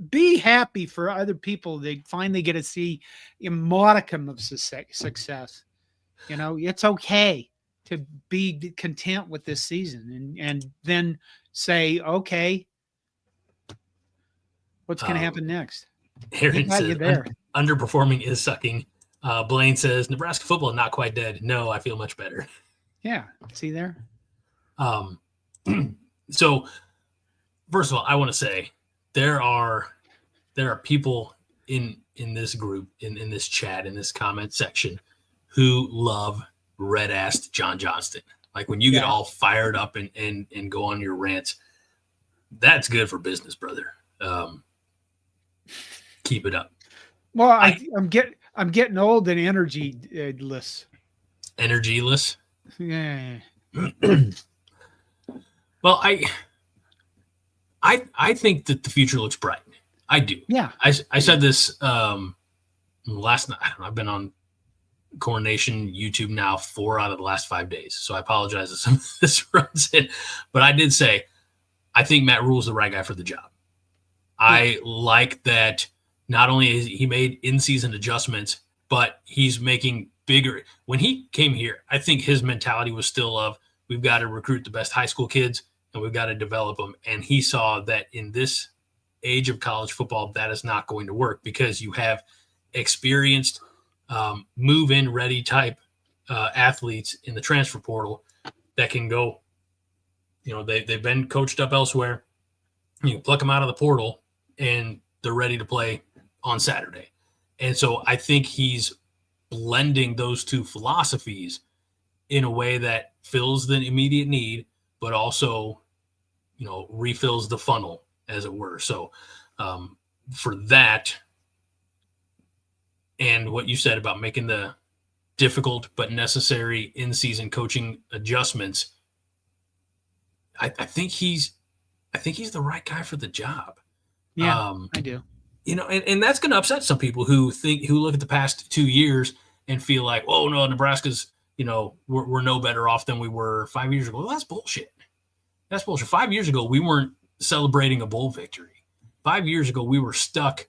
Be happy for other people. They finally get to see a modicum of success. It's okay to be content with this season, and then say, okay, what's going to happen next? Aaron says underperforming is sucking. Blaine says Nebraska football not quite dead. No, I feel much better. Yeah, see there. So first of all, I want to say there are people in this group, in this chat, in this comment section, who love red-assed John Johnston. Like when you get all fired up and go on your rants, that's good for business, brother. Keep it up. Well, I'm getting old and energyless. Energyless? Yeah. Well, I think that the future looks bright. I do. Yeah. I said this last night. I've been on Coronation YouTube now 4 out of the last 5 days. So I apologize if some of this runs in. But I did say I think Matt Rule's the right guy for the job. I like that not only is he made in-season adjustments, but he's making bigger. When he came here, I think his mentality was still of we've got to recruit the best high school kids and we've got to develop them. And he saw that in this age of college football, that is not going to work because you have experienced move-in ready type athletes in the transfer portal that can go, they've been coached up elsewhere. You pluck them out of the portal and they're ready to play on Saturday. And so I think he's blending those two philosophies in a way that fills the immediate need, but also, refills the funnel, as it were. So for that, and what you said about making the difficult but necessary in-season coaching adjustments, I think he's the right guy for the job. Yeah, I do. And that's going to upset some people who look at the past 2 years and feel like, oh no, Nebraska's, we're no better off than we were 5 years ago. Well, that's bullshit. That's bullshit. 5 years ago, we weren't celebrating a bowl victory. 5 years ago, we were stuck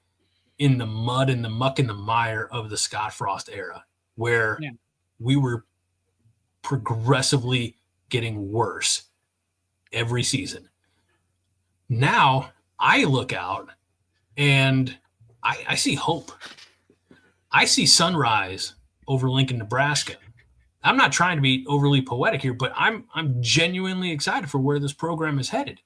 in the mud and the muck and the mire of the Scott Frost era, where we were progressively getting worse every season. Now I look out and I see hope. I see sunrise over Lincoln, Nebraska. I'm not trying to be overly poetic here, but I'm genuinely excited for where this program is headed.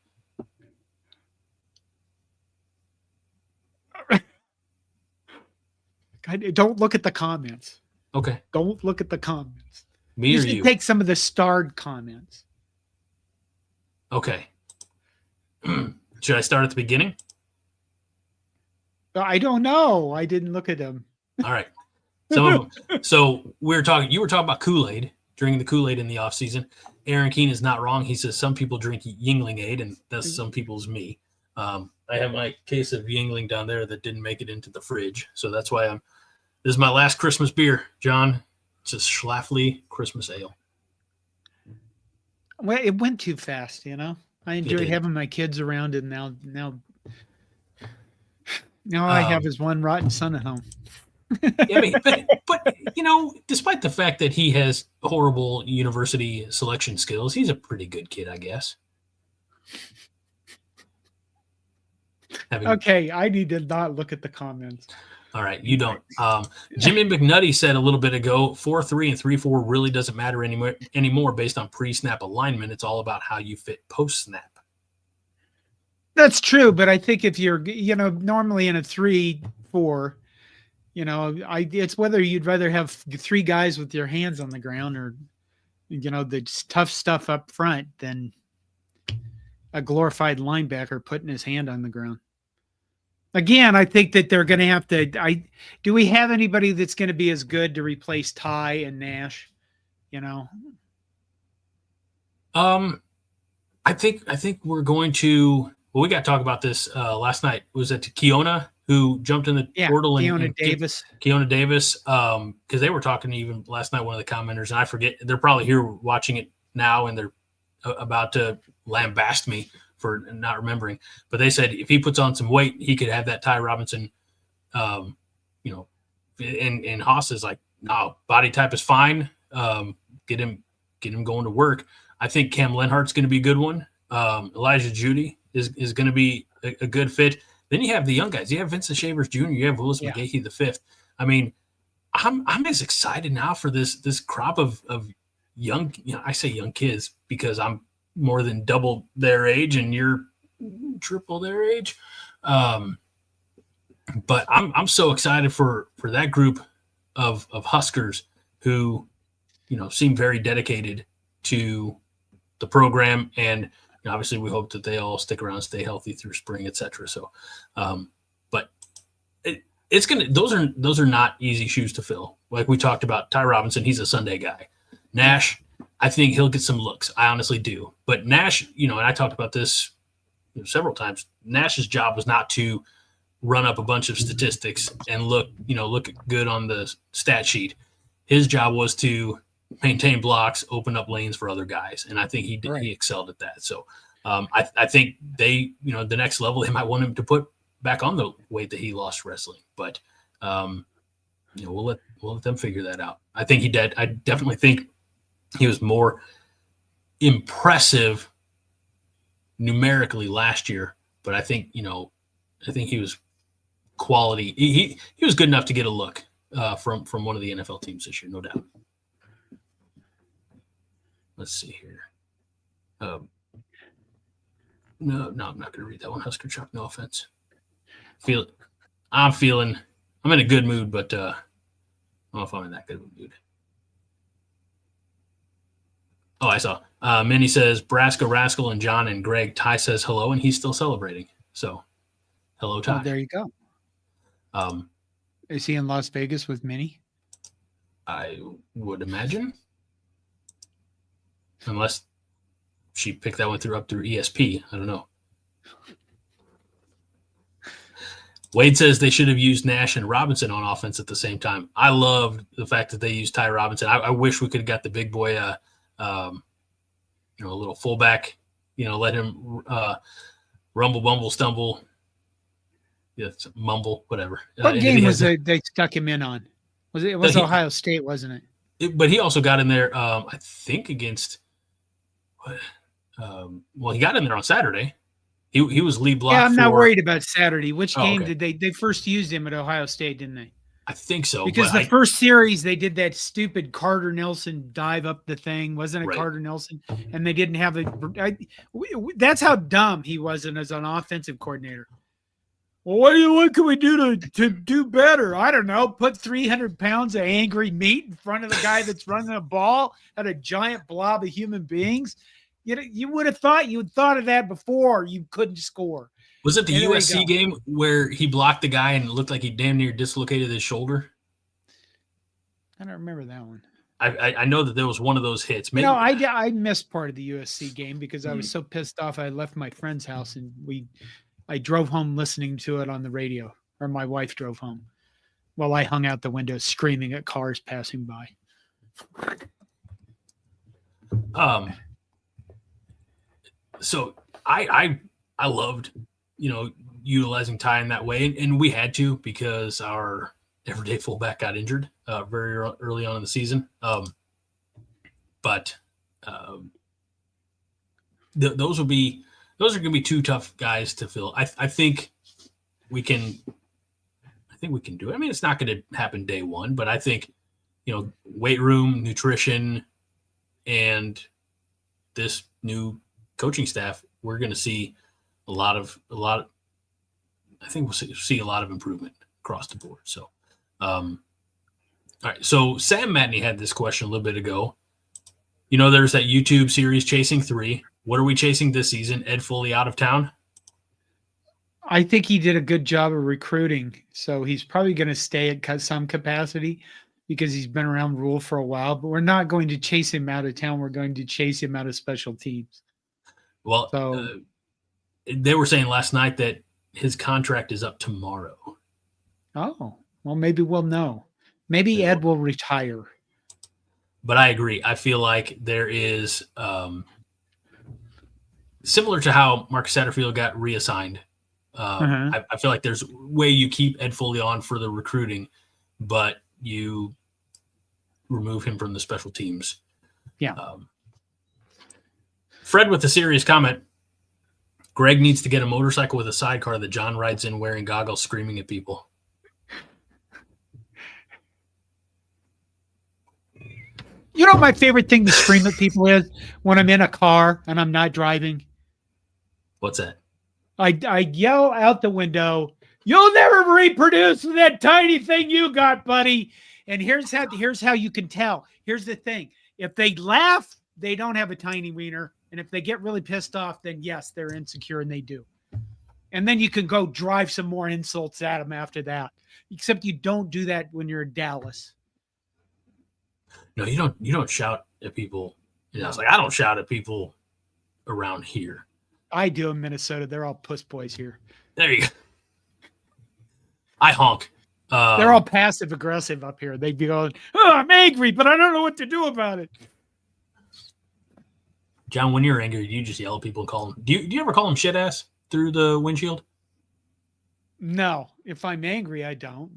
Don't look at the comments. Okay. Don't look at the comments. Me or should you? Take some of the starred comments. Okay. Should I start at the beginning? I don't know. I didn't look at them. All right. Some of them. So you were talking about Kool-Aid, drinking the Kool-Aid in the off season. Aaron Keene is not wrong. He says some people drink Yingling Aid, and that's some people's me. I have my case of Yingling down there that didn't make it into the fridge. So that's why this is my last Christmas beer, John. It's a Schlafly Christmas ale. Well, it went too fast, I enjoyed having my kids around, and now I have his one rotten son at home. I mean, but despite the fact that he has horrible university selection skills, he's a pretty good kid, I guess. Okay, I need to not look at the comments. All right, you don't. Jimmy McNutty said a little bit ago, 4-3 and 3-4 really doesn't matter anymore based on pre-snap alignment. It's all about how you fit post-snap. That's true, but I think if you're, normally in a 3-4, it's whether you'd rather have three guys with your hands on the ground or, the tough stuff up front than a glorified linebacker putting his hand on the ground. Again, I think that they're going to have to. Do we have anybody that's going to be as good to replace Ty and Nash? I think we're going to. Well, we got to talk about this last night. Was it Keona who jumped in the portal? Keona Davis. Keona Davis. Because they were talking even last night. One of the commenters, and I forget. They're probably here watching it now, and they're about to lambast me for not remembering, but they said if he puts on some weight, he could have that Ty Robinson, and Haas is like, no, body type is fine. Get him going to work. I think Cam Lenhart's going to be a good one. Elijah Judy is going to be a good fit. Then you have the young guys. You have Vincent Shavers Jr. You have Willis McGahee the fifth. I mean, I'm as excited now for this crop of young. I say young kids because I'm more than double their age and you're triple their age. But I'm so excited for that group of Huskers who, seem very dedicated to the program. And obviously we hope that they all stick around, stay healthy through spring, et cetera. So, but those are not easy shoes to fill. Like we talked about Ty Robinson, he's a Sunday guy. Nash, I think he'll get some looks. I honestly do. But Nash, and I talked about this several times. Nash's job was not to run up a bunch of statistics and look good on the stat sheet. His job was to maintain blocks, open up lanes for other guys, and I think he did. Right. He excelled at that. So I think they, the next level, they might want him to put back on the weight that he lost wrestling. But we'll let them figure that out. I think he did. I definitely think he was more impressive numerically last year, but I think he was quality. He was good enough to get a look from one of the NFL teams this year, no doubt. Let's see here. No, I'm not going to read that one. Husker Chuck, no offense. I'm in a good mood, but I don't know if I'm in that good of a mood. Oh, I saw. Minnie says, Brasco, Rascal, and John and Greg. Ty says hello, and he's still celebrating. So, hello, Ty. Oh, there you go. Is he in Las Vegas with Minnie? I would imagine. Unless she picked that one up through ESP. I don't know. Wade says they should have used Nash and Robinson on offense at the same time. I loved the fact that they used Ty Robinson. I wish we could have got the big boy, a little fullback, let him rumble, bumble, stumble, mumble, whatever. What game was they stuck him in on? It was Ohio State, wasn't it? But he also got in there, I think, against he got in there on Saturday. He was lead block. Yeah, I'm not worried about Saturday. Which game okay. did they first used him at Ohio State, didn't they? I think so. Because the first series they did that stupid Carter Nelson dive up the thing, wasn't it? Right. Carter Nelson, and they didn't have that's how dumb he wasn't as an offensive coordinator. Well, what can we do to do better? I don't know. Put 300 pounds of angry meat in front of the guy that's running a ball at a giant blob of human beings. You would have thought of that before you couldn't score. Was it the USC game where he blocked the guy and it looked like he damn near dislocated his shoulder? I don't remember that one. I know that there was one of those hits. Maybe. I missed part of the USC game because I was so pissed off. I left my friend's house and I drove home listening to it on the radio, or my wife drove home while I hung out the window screaming at cars passing by. So I loved, utilizing Ty in that way, and we had to because our everyday fullback got injured very early on in the season. But those are going to be two tough guys to fill. I think we can do it. I mean, it's not going to happen day one, but I think, weight room, nutrition, and this new coaching staff, we're going to see a lot of. I think we'll see a lot of improvement across the board. So, all right. So Sam Matney had this question a little bit ago. There's that YouTube series Chasing 3. What are we chasing this season? Ed Foley out of town? I think he did a good job of recruiting, so he's probably going to stay at some capacity because he's been around Rule for a while. But we're not going to chase him out of town. We're going to chase him out of special teams. Well, they were saying last night that his contract is up tomorrow. Oh, well, maybe we'll know. Maybe Ed will retire. But I agree. I feel like there is similar to how Mark Satterfield got reassigned. I feel like there's a way you keep Ed Foley on for the recruiting, but you remove him from the special teams. Yeah. Fred with a serious comment. Greg needs to get a motorcycle with a sidecar that John rides in wearing goggles, screaming at people. My favorite thing to scream at people is when I'm in a car and I'm not driving. What's that? I yell out the window, "You'll never reproduce that tiny thing you got, buddy." And here's how you can tell. Here's the thing. If they laugh, they don't have a tiny wiener. And if they get really pissed off, then yes, they're insecure, and they do. And then you can go drive some more insults at them after that. Except you don't do that when you're in Dallas. No, you don't shout at people. It's like I don't shout at people around here. I do in Minnesota. They're all puss boys here. There you go. I honk. They're all passive aggressive up here. They'd be going, "Oh, I'm angry, but I don't know what to do about it." John, when you're angry, you just yell at people and call them. Do you ever call them shit ass through the windshield? No. If I'm angry, I don't.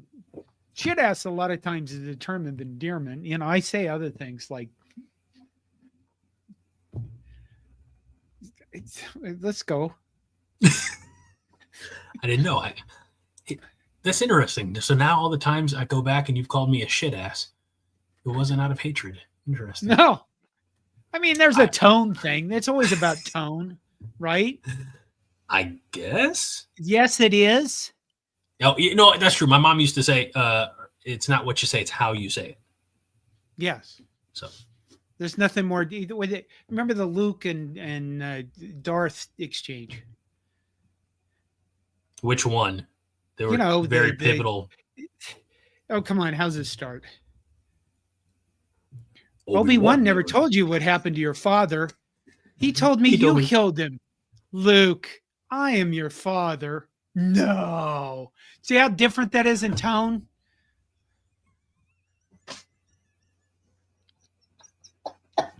Shit ass a lot of times is a term of endearment. I say other things like, let's go. I didn't know. That's interesting. So now all the times I go back and you've called me a shit ass, it wasn't out of hatred. Interesting. No. I mean, there's a tone thing. It's always about tone, right? I guess. Yes, it is. No, that's true. My mom used to say, it's not what you say, it's how you say it. Yes. So there's nothing more with it. Remember the Luke and Darth exchange? Which one? They were very pivotal. Oh, come on. How's this start? Obi-Wan never told you what happened to your father. He told me you killed him. Luke, I am your father. No. See how different that is in tone?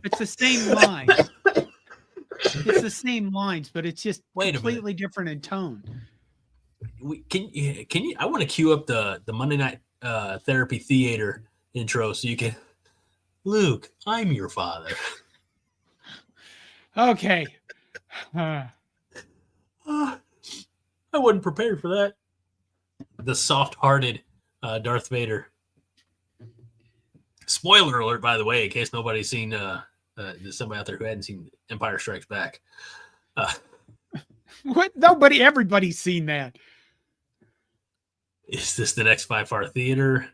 It's the same lines. It's the same lines, but it's just completely different in tone. Can you? I want to cue up the Monday Night Therapy Theater intro so you can. Luke, I'm your father. Okay. I wasn't prepared for that. The soft-hearted Darth Vader. Spoiler alert, by the way, in case nobody's seen. There's somebody out there who hadn't seen Empire Strikes Back. What? Everybody's seen that. Is this the next 5-Star Theater?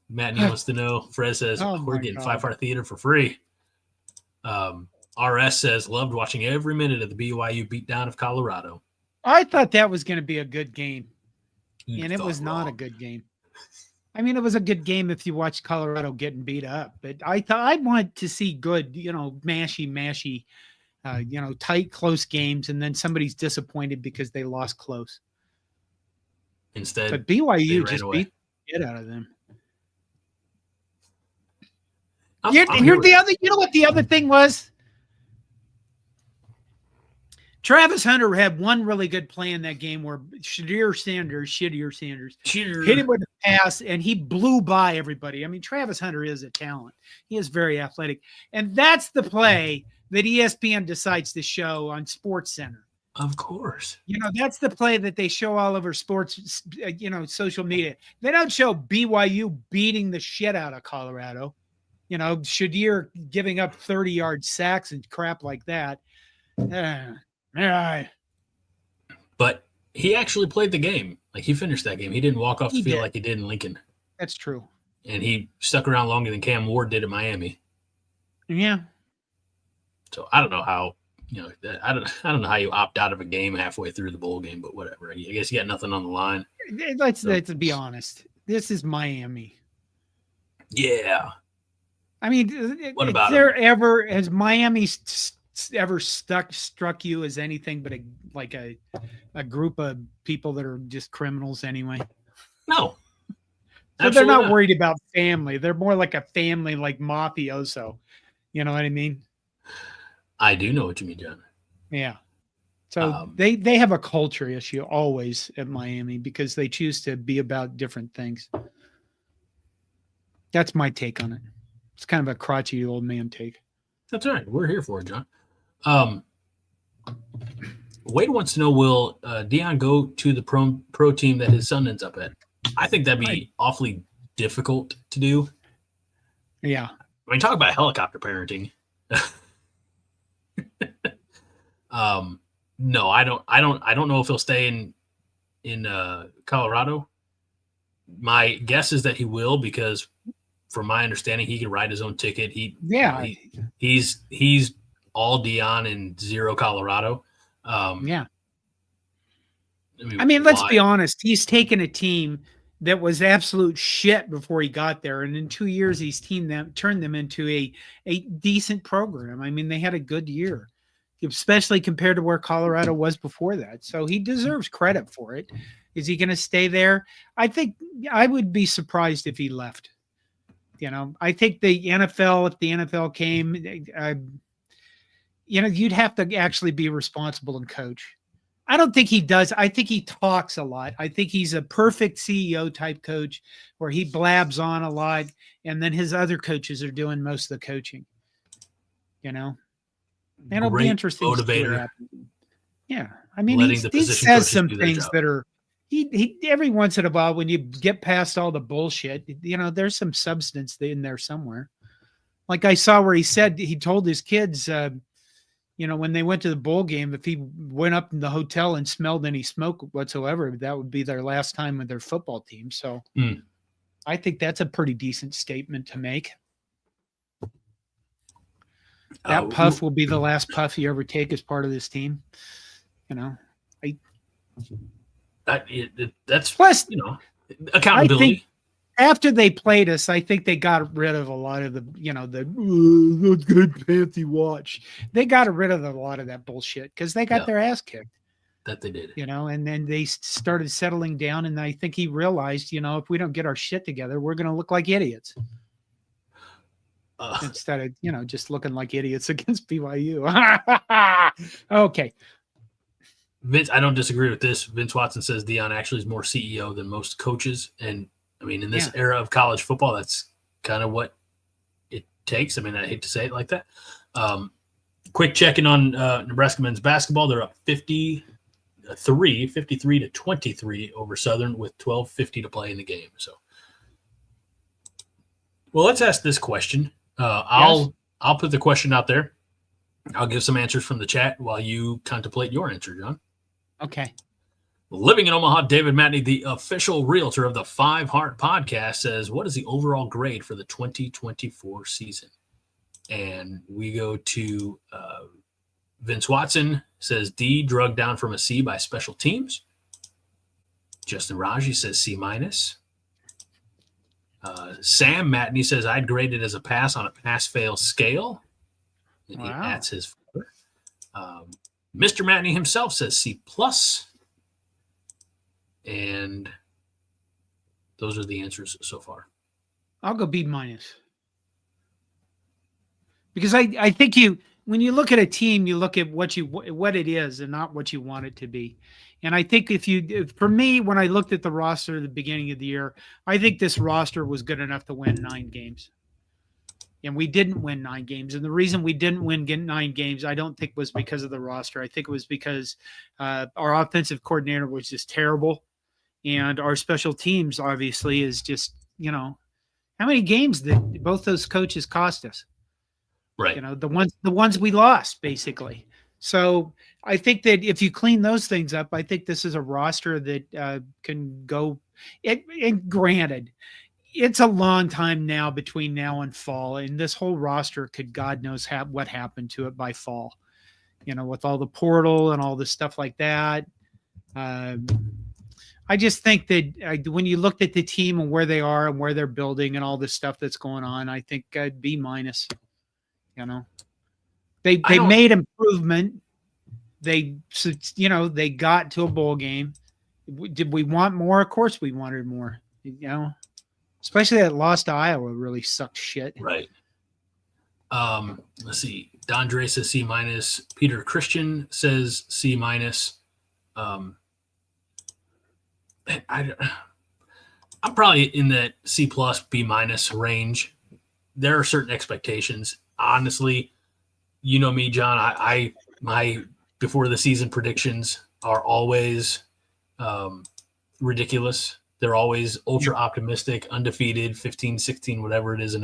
Matt wants to know. Fred says, we're getting 5-Star Theater for free. RS says, loved watching every minute of the BYU beatdown of Colorado. I thought that was going to be a good game. And it was not a good game. I mean, it was a good game if you watched Colorado getting beat up. But I thought I wanted to see good, mashy, tight, close games. And then somebody's disappointed because they lost close. Instead, but BYU just beat the shit out of them. Here's the other. You know what the other thing was? Travis Hunter had one really good play in that game where Shedeur Sanders hit him with a pass, and he blew by everybody. I mean, Travis Hunter is a talent. He is very athletic. And that's the play that ESPN decides to show on SportsCenter. Of course. That's the play that they show all over sports, social media. They don't show BYU beating the shit out of Colorado. Shedeur giving up 30-yard sacks and crap like that. But he actually played the game. Like, he finished that game. He didn't walk off the field like he did in Lincoln. That's true. And he stuck around longer than Cam Ward did at Miami. Yeah. So I don't know how, I don't know how you opt out of a game halfway through the bowl game, but whatever. I guess you got nothing on the line. Let's be honest. This is Miami. Yeah. I mean, what about has Miami ever struck you as anything but a group of people that are just criminals anyway? No. So they're not worried about family. They're more like a family, like mafioso. You know what I mean? I do know what you mean, John. Yeah. So they have a culture issue always at Miami because they choose to be about different things. That's my take on it. It's kind of a crotchety old man take. That's all right. We're here for it, John. Wade wants to know, will Deion go to the pro team that his son ends up at? I think that'd be awfully difficult to do. Yeah. I mean, talk about helicopter parenting. No, I don't know if he'll stay in Colorado. My guess is that he will, because from my understanding, he can write his own ticket. He's all Deion and zero Colorado. Yeah. I mean, let's be honest. He's taken a team that was absolute shit before he got there, and in 2 years, he's turned them into a decent program. I mean, they had a good year, especially compared to where Colorado was before that. So he deserves credit for it. Is he going to stay there? I think I would be surprised if he left. I think the NFL, if the NFL came, you'd have to actually be responsible and coach. I don't think he does. I think he talks a lot. I think he's a perfect CEO type coach where he blabs on a lot, and then his other coaches are doing most of the coaching. And it'll be interesting. Motivator. Yeah. I mean, he says some things that are, he every once in a while, when you get past all the bullshit, there's some substance in there somewhere. Like I saw where he told his kids, when they went to the bowl game, if he went up in the hotel and smelled any smoke whatsoever, that would be their last time with their football team. So I think that's a pretty decent statement to make. That puff will be the last puff you ever take as part of this team. That's plus, accountability. After they played us, I think they got rid of a lot of the good fancy watch. They got rid of a lot of that bullshit because they got their ass kicked. That they did. And then they started settling down, and I think he realized, if we don't get our shit together, we're going to look like idiots. Instead of, just looking like idiots against BYU. Okay. Vince, I don't disagree with this. Vince Watson says Deion actually is more CEO than most coaches. And I mean, in this era of college football, that's kind of what it takes. I mean, I hate to say it like that. Quick check-in on Nebraska men's basketball. They're up 53 to 23 over Southern with 12:50 to play in the game. So, well, let's ask this question. I'll put the question out there. I'll give some answers from the chat while you contemplate your answer, John. Okay. Living in Omaha, David Matney, the official realtor of the Five Heart Podcast, says, what is the overall grade for the 2024 season? And we go to Vince Watson, says D, drugged down from a C by special teams. Justin Raji says C minus. Sam Matney says, I'd grade it as a pass on a pass-fail scale. And he adds his father. Mr. Matney himself says C plus. And those are the answers so far. I'll go B minus. Because I think when you look at a team, you look at what it is and not what you want it to be. And I think for me, when I looked at the roster at the beginning of the year, I think this roster was good enough to win 9 games. And we didn't win 9 games. And the reason we didn't win 9 games, I don't think was because of the roster. I think it was because our offensive coordinator was just terrible. And our special teams, obviously, is just, how many games did both those coaches cost us? Right. The ones we lost, basically. So I think that if you clean those things up, I think this is a roster that can go. And granted, it's a long time now between now and fall, and this whole roster could God knows what happened to it by fall. With all the portal and all the stuff like that. I just think that when you looked at the team and where they are and where they're building and all the stuff that's going on, I think B minus. They made improvement. They got to a bowl game. Did we want more? Of course we wanted more. Especially that loss to Iowa really sucked shit. Right. Let's see. Don Dre says C minus. Peter Christian says C minus. I'm probably in that C plus B minus range. There are certain expectations. Honestly, you know me, John. My before the season predictions are always ridiculous. They're always ultra optimistic, undefeated, 15, 16, whatever it is, and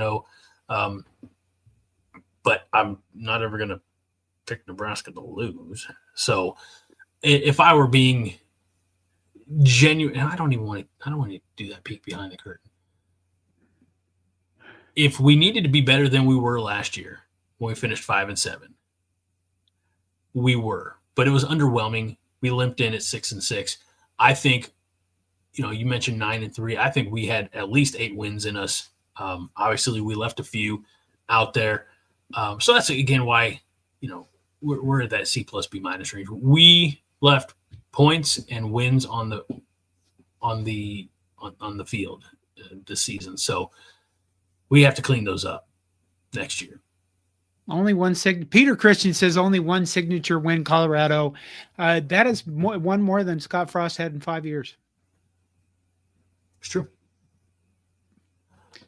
but I'm not ever going to pick Nebraska to lose. So if I were being genuine, I don't want to do that peek behind the curtain. If we needed to be better than we were last year when we finished 5-7, we were, but it was underwhelming. We limped in at 6-6. I think, you mentioned 9-3. I think we had at least 8 wins in us. Obviously, we left a few out there. So that's again why, we're at that C plus B minus range. We left points and wins on the field this season. So we have to clean those up next year. Only one Peter Christian says only one signature win, Colorado. That is one more than Scott Frost had in 5 years. It's true.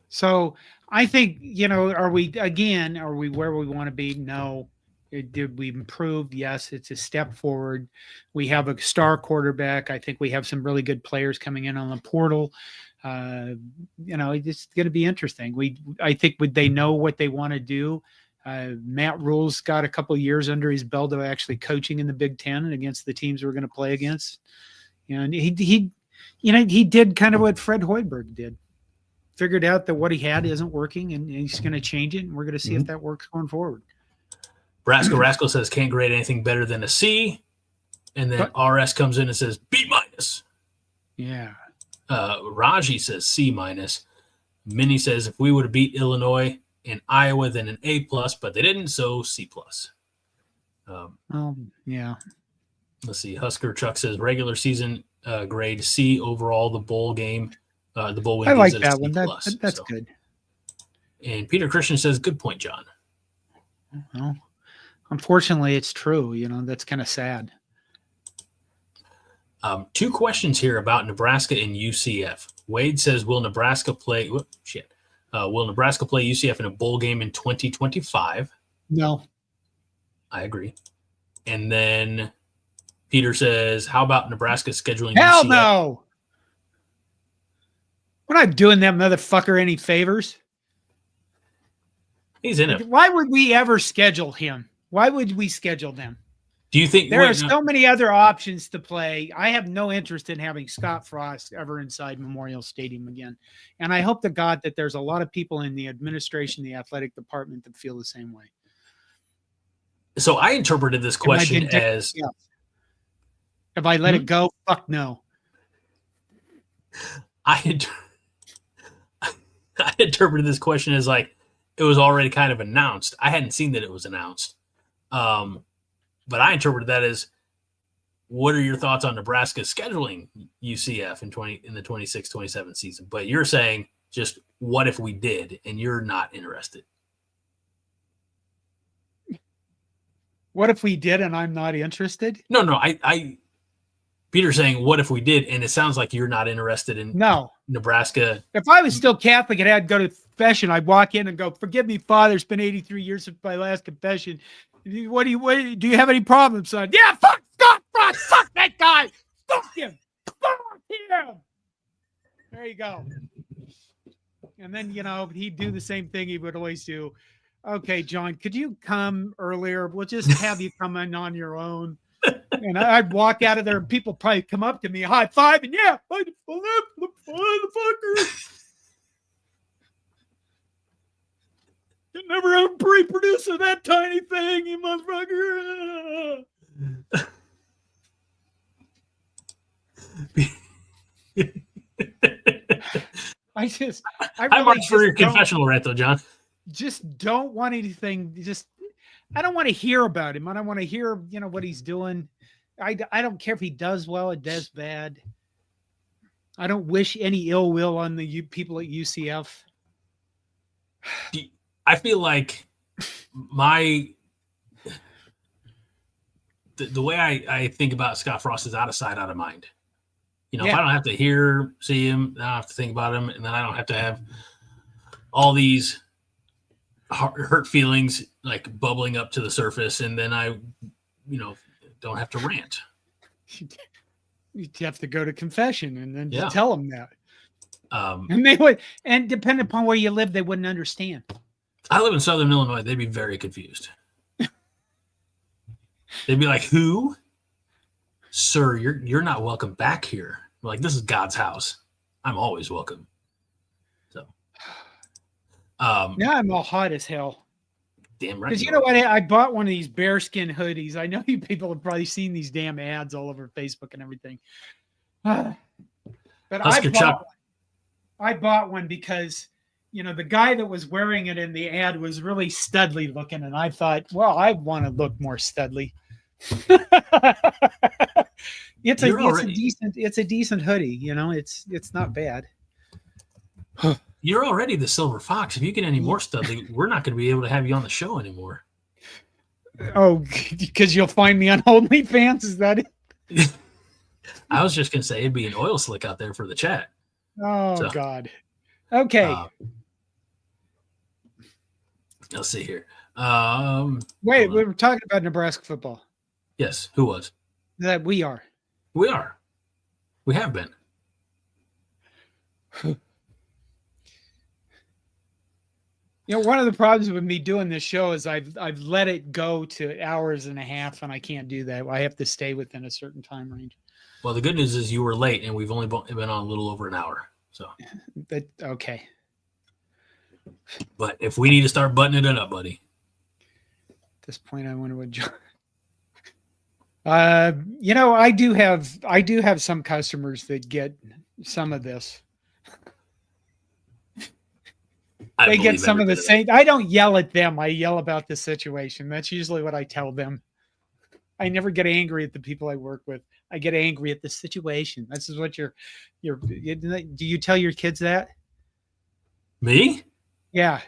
So I think, are we where we want to be? No. Did we improve? Yes, it's a step forward. We have a star quarterback. I think we have some really good players coming in on the portal. It's going to be interesting. I think they know what they want to do. Matt Rule's got a couple of years under his belt of actually coaching in the Big Ten and against the teams we're going to play against. And he did kind of what Fred Hoiberg did. Figured out that what he had isn't working, and he's going to change it, and we're going to see if that works going forward. Brasco Rascal says can't grade anything better than a C, and then RS comes in and says B minus. Yeah. Raji says C minus. Minnie says if we would have beat Illinois and Iowa, then an A plus, but they didn't, so C plus. Yeah. Let's see. Husker Chuck says regular season grade C overall. The bowl game, the bowl win. I like gives it a that C one. plus, That's so. good. And Peter Christian says, "Good point, John." Well, unfortunately, it's true. That's kind of sad. 2 questions here about Nebraska and UCF. Wade says, "Will Nebraska play? Will Nebraska play UCF in a bowl game in 2025?" No. I agree. And then Peter says, "How about Nebraska scheduling Hell UCF?" no. We're not doing that motherfucker any favors. He's in it. Why would we ever schedule him? Why would we schedule them? Do you think there are so many other options to play? I have no interest in having Scott Frost ever inside Memorial Stadium again. And I hope to God that there's a lot of people in the administration, the athletic department that feel the same way. So I interpreted this question as... Have I let it go? Fuck no. I interpreted this question as like it was already kind of announced. I hadn't seen that it was announced. But I interpreted that as, what are your thoughts on Nebraska scheduling UCF in the 26-27 season? But you're saying just what if we did, and you're not interested. What if we did and I'm not interested? No, Peter's saying, what if we did? And it sounds like you're not interested in Nebraska. If I was still Catholic and I had to go to confession, I'd walk in and go, "Forgive me, Father. It's been 83 years since my last confession. Do you have any problems, son?" "Yeah, fuck Scott Frost. Fuck that guy. Fuck him. Fuck him." There you go. And then, he'd do the same thing he would always do. "Okay, John, could you come earlier? We'll just have you come in on your own." And I'd walk out of there and people probably come up to me, high five, and the fucker. You never have a pre-producer that tiny thing, you motherfucker. I'm much for your confessional rant, though, John. Just don't want anything. I don't want to hear about him. I don't want to hear, what he's doing. I don't care if he does well or does bad. I don't wish any ill will on the people at UCF. I feel like the way I think about Scott Frost is out of sight, out of mind. If I don't have to see him, I don't have to think about him, and then I don't have to have all these hurt feelings like bubbling up to the surface, and then I, don't have to rant. You'd have to go to confession and then just tell them that. And they would, and depending upon where you live, they wouldn't understand. I live in Southern Illinois. They'd be very confused. They'd be like, "Who? Sir, you're not welcome back here." I'm like, "This is God's house. I'm always welcome." So, now I'm all hot as hell. Damn right. Because you know what? I bought one of these bearskin hoodies. I know you people have probably seen these damn ads all over Facebook and everything. But I bought one because, the guy that was wearing it in the ad was really studly looking. And I thought, well, I want to look more studly. It's a decent hoodie. It's not bad. You're already the silver fox. If you get any more studly, we're not going to be able to have you on the show anymore. Oh, because you'll find me on OnlyFans? Is that it? I was just going to say it'd be an oil slick out there for the chat. Oh, God. Okay. Let's see here. Wait, we were talking about Nebraska football. Yes. Who was? That we are. We are. We have been. One of the problems with me doing this show is I've let it go to hours and a half, and I can't do that. I have to stay within a certain time range. Well, the good news is you were late, and we've only been on a little over an hour. So, okay. But if we need to start buttoning it up, buddy. At this point, I wonder what John. I do have some customers that get some of this. They get some of the same. I don't yell at them. I yell about the situation. That's usually what I tell them. I never get angry at the people I work with. I get angry at the situation. This is what do you tell your kids that? Me? Yeah.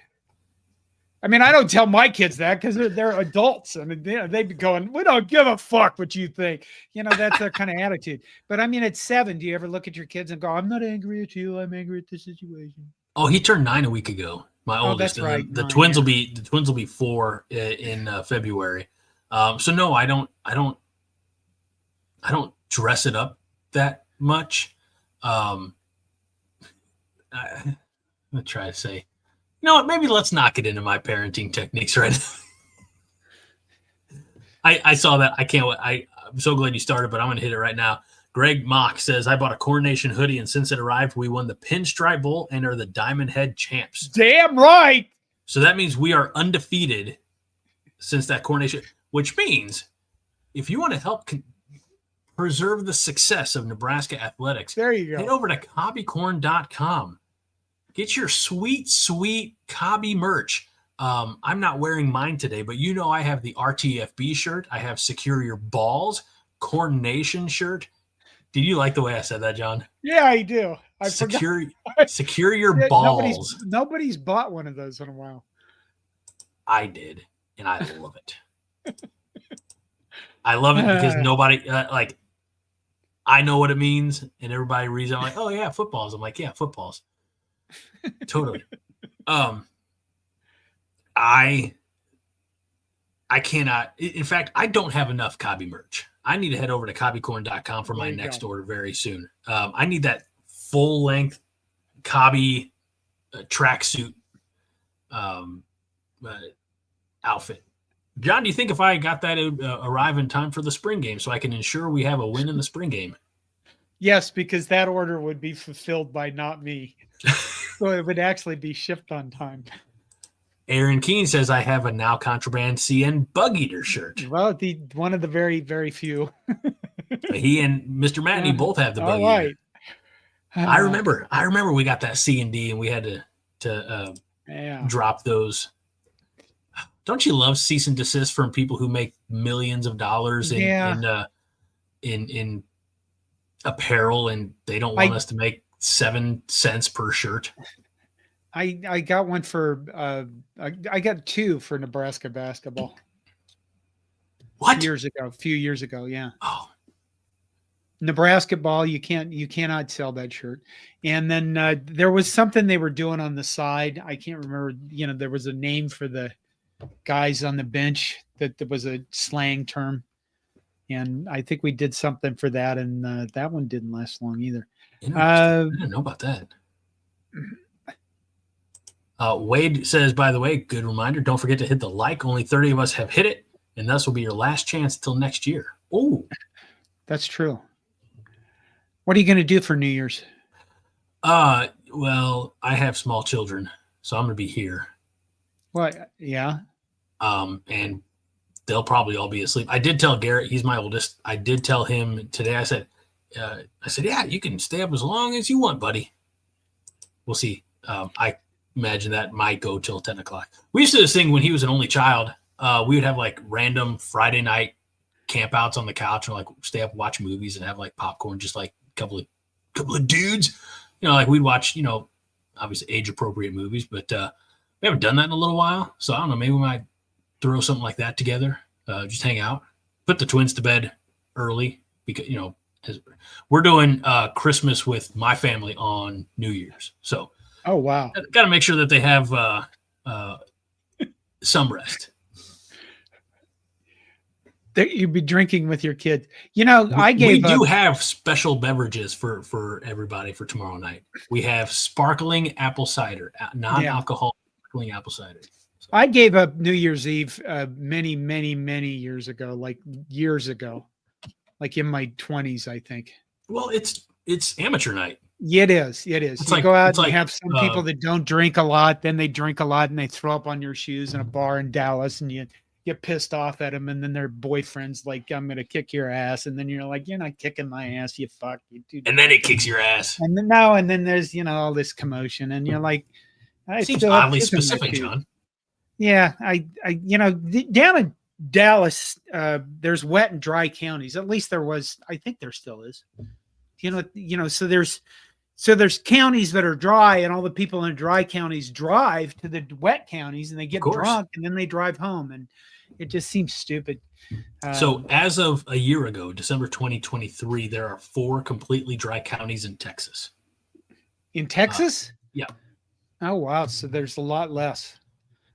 I mean, I don't tell my kids that because they're adults and they'd be going, we don't give a fuck what you think. That's their kind of attitude. But I mean, at 7, do you ever look at your kids and go, I'm not angry at you. I'm angry at the situation. Oh, he turned 9 a week ago. My oldest. That's right. The twins will be 4 in February. So no, I don't dress it up that much. I'm gonna try to say, you know what? Maybe let's not get into my parenting techniques right now. I saw that. I can't. I'm so glad you started, but I'm gonna hit it right now. Greg Mock says, I bought a Coronation hoodie, and since it arrived, we won the Pinstripe Bowl and are the Diamond Head champs. Damn right. So that means we are undefeated since that Coronation, which means if you want to help preserve the success of Nebraska athletics, there you go. Head over to CobyCorn.com. Get your sweet, sweet Koby merch. I'm not wearing mine today, but I have the RTFB shirt. I have Secure Your Balls, Corn Nation shirt. Did you like the way I said that, John? Yeah, I do. Secure your balls. Nobody's bought one of those in a while. I did, and I love it. I love it because nobody I know what it means, and everybody reads it. I'm like, oh yeah, footballs. I'm like, yeah, footballs. Totally. I cannot. In fact, I don't have enough Koby merch. I need to head over to CobyCorn.com for my next order very soon. I need that full length Koby tracksuit outfit. John, do you think if I got that, it would arrive in time for the spring game so I can ensure we have a win in the spring game? Yes, because that order would be fulfilled by not me. So it would actually be shipped on time. Aaron Keene says, I have a Now Contraband CN Bug Eater shirt. Well, one of the very, very few. He and Mr. Matney both have the Bug Eater. I remember we got that C&D and we had to drop those. Don't you love cease and desist from people who make millions of dollars in apparel and they don't want us to make 7 cents per shirt? I got one for I got 2 for Nebraska basketball. What? A few years ago, yeah. Oh. Nebraska ball, you cannot sell that shirt. And then there was something they were doing on the side. I can't remember, there was a name for the guys on the bench that was a slang term. And I think we did something for that, and that one didn't last long either. I didn't know about that. Wade says, by the way, good reminder, don't forget to hit the like. Only 30 of us have hit it, and thus will be your last chance till next year. Oh, that's true. What are you going to do for New Year's? Well, I have small children, so I'm going to be here. What? Yeah. And they'll probably all be asleep. I did tell Garrett, he's my oldest. I did tell him today, I said, yeah, you can stay up as long as you want, buddy. We'll see. I imagine that might go till 10 o'clock. We used to do this thing when he was an only child. We would have like random Friday night campouts on the couch and like stay up, watch movies and have like popcorn, just like a couple of dudes, like we'd watch, obviously age appropriate movies, but we haven't done that in a little while. So I don't know, maybe we might throw something like that together, just hang out, put the twins to bed early because, we're doing Christmas with my family on New Year's. So, oh, wow. Got to make sure that they have some rest. You'd be drinking with your kids. We do have special beverages for everybody for tomorrow night. We have sparkling apple cider, non-alcoholic sparkling apple cider. So. I gave up New Year's Eve many, many, many years ago, like in my 20s, I think. Well, it's amateur night. It is. It's you go out and have some people that don't drink a lot, then they drink a lot and they throw up on your shoes in a bar in Dallas and you get pissed off at them, and then their boyfriend's like, I'm going to kick your ass. And then you're like, you're not kicking my ass, you fuck. And then it kicks your ass. And then there's, all this commotion. And you're like, seems oddly specific, John. Yeah. I down in Dallas, there's wet and dry counties. At least there was. I think there still is. So there's counties that are dry, and all the people in dry counties drive to the wet counties, and they get drunk, and then they drive home, and it just seems stupid. So as of a year ago, December 2023, there are 4 completely dry counties in Texas. In Texas? Yeah. Oh, wow. So there's a lot less.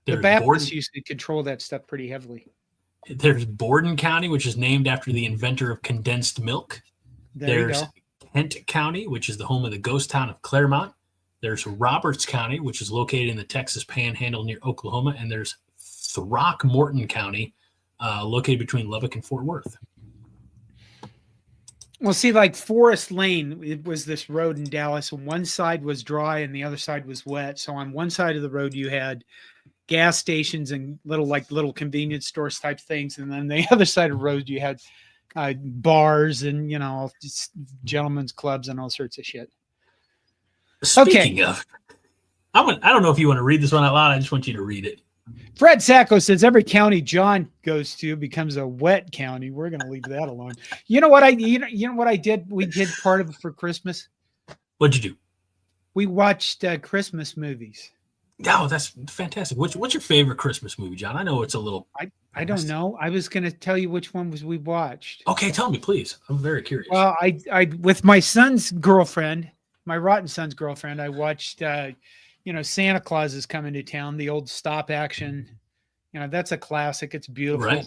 The There's Baptists used to control that stuff pretty heavily. There's Borden County, which is named after the inventor of condensed milk. There's Kent County, which is the home of the ghost town of Claremont. There's Roberts County, which is located in the Texas Panhandle near Oklahoma. And there's Throckmorton County, located between Lubbock and Fort Worth. Well, see, like Forest Lane, it was this road in Dallas, and one side was dry and the other side was wet. So on one side of the road, you had gas stations and little convenience stores type things, and then the other side of the road, you had bars and just gentlemen's clubs and all sorts of shit. Speaking of, I don't know if you want to read this one out loud. I just want you to read it. Fred Sacco says every county John goes to becomes a wet county. We're going to leave that alone. You know what I did? We did part of it for Christmas. What'd you do? We watched Christmas movies. Oh, that's fantastic. What's your favorite Christmas movie, John? I know it's a little. I don't know. I was going to tell you which one we watched. Okay, tell me, please. I'm very curious. Well, I with my son's girlfriend, my rotten son's girlfriend, I watched. Santa Claus is coming to town, the old stop action. That's a classic. It's beautiful. Right.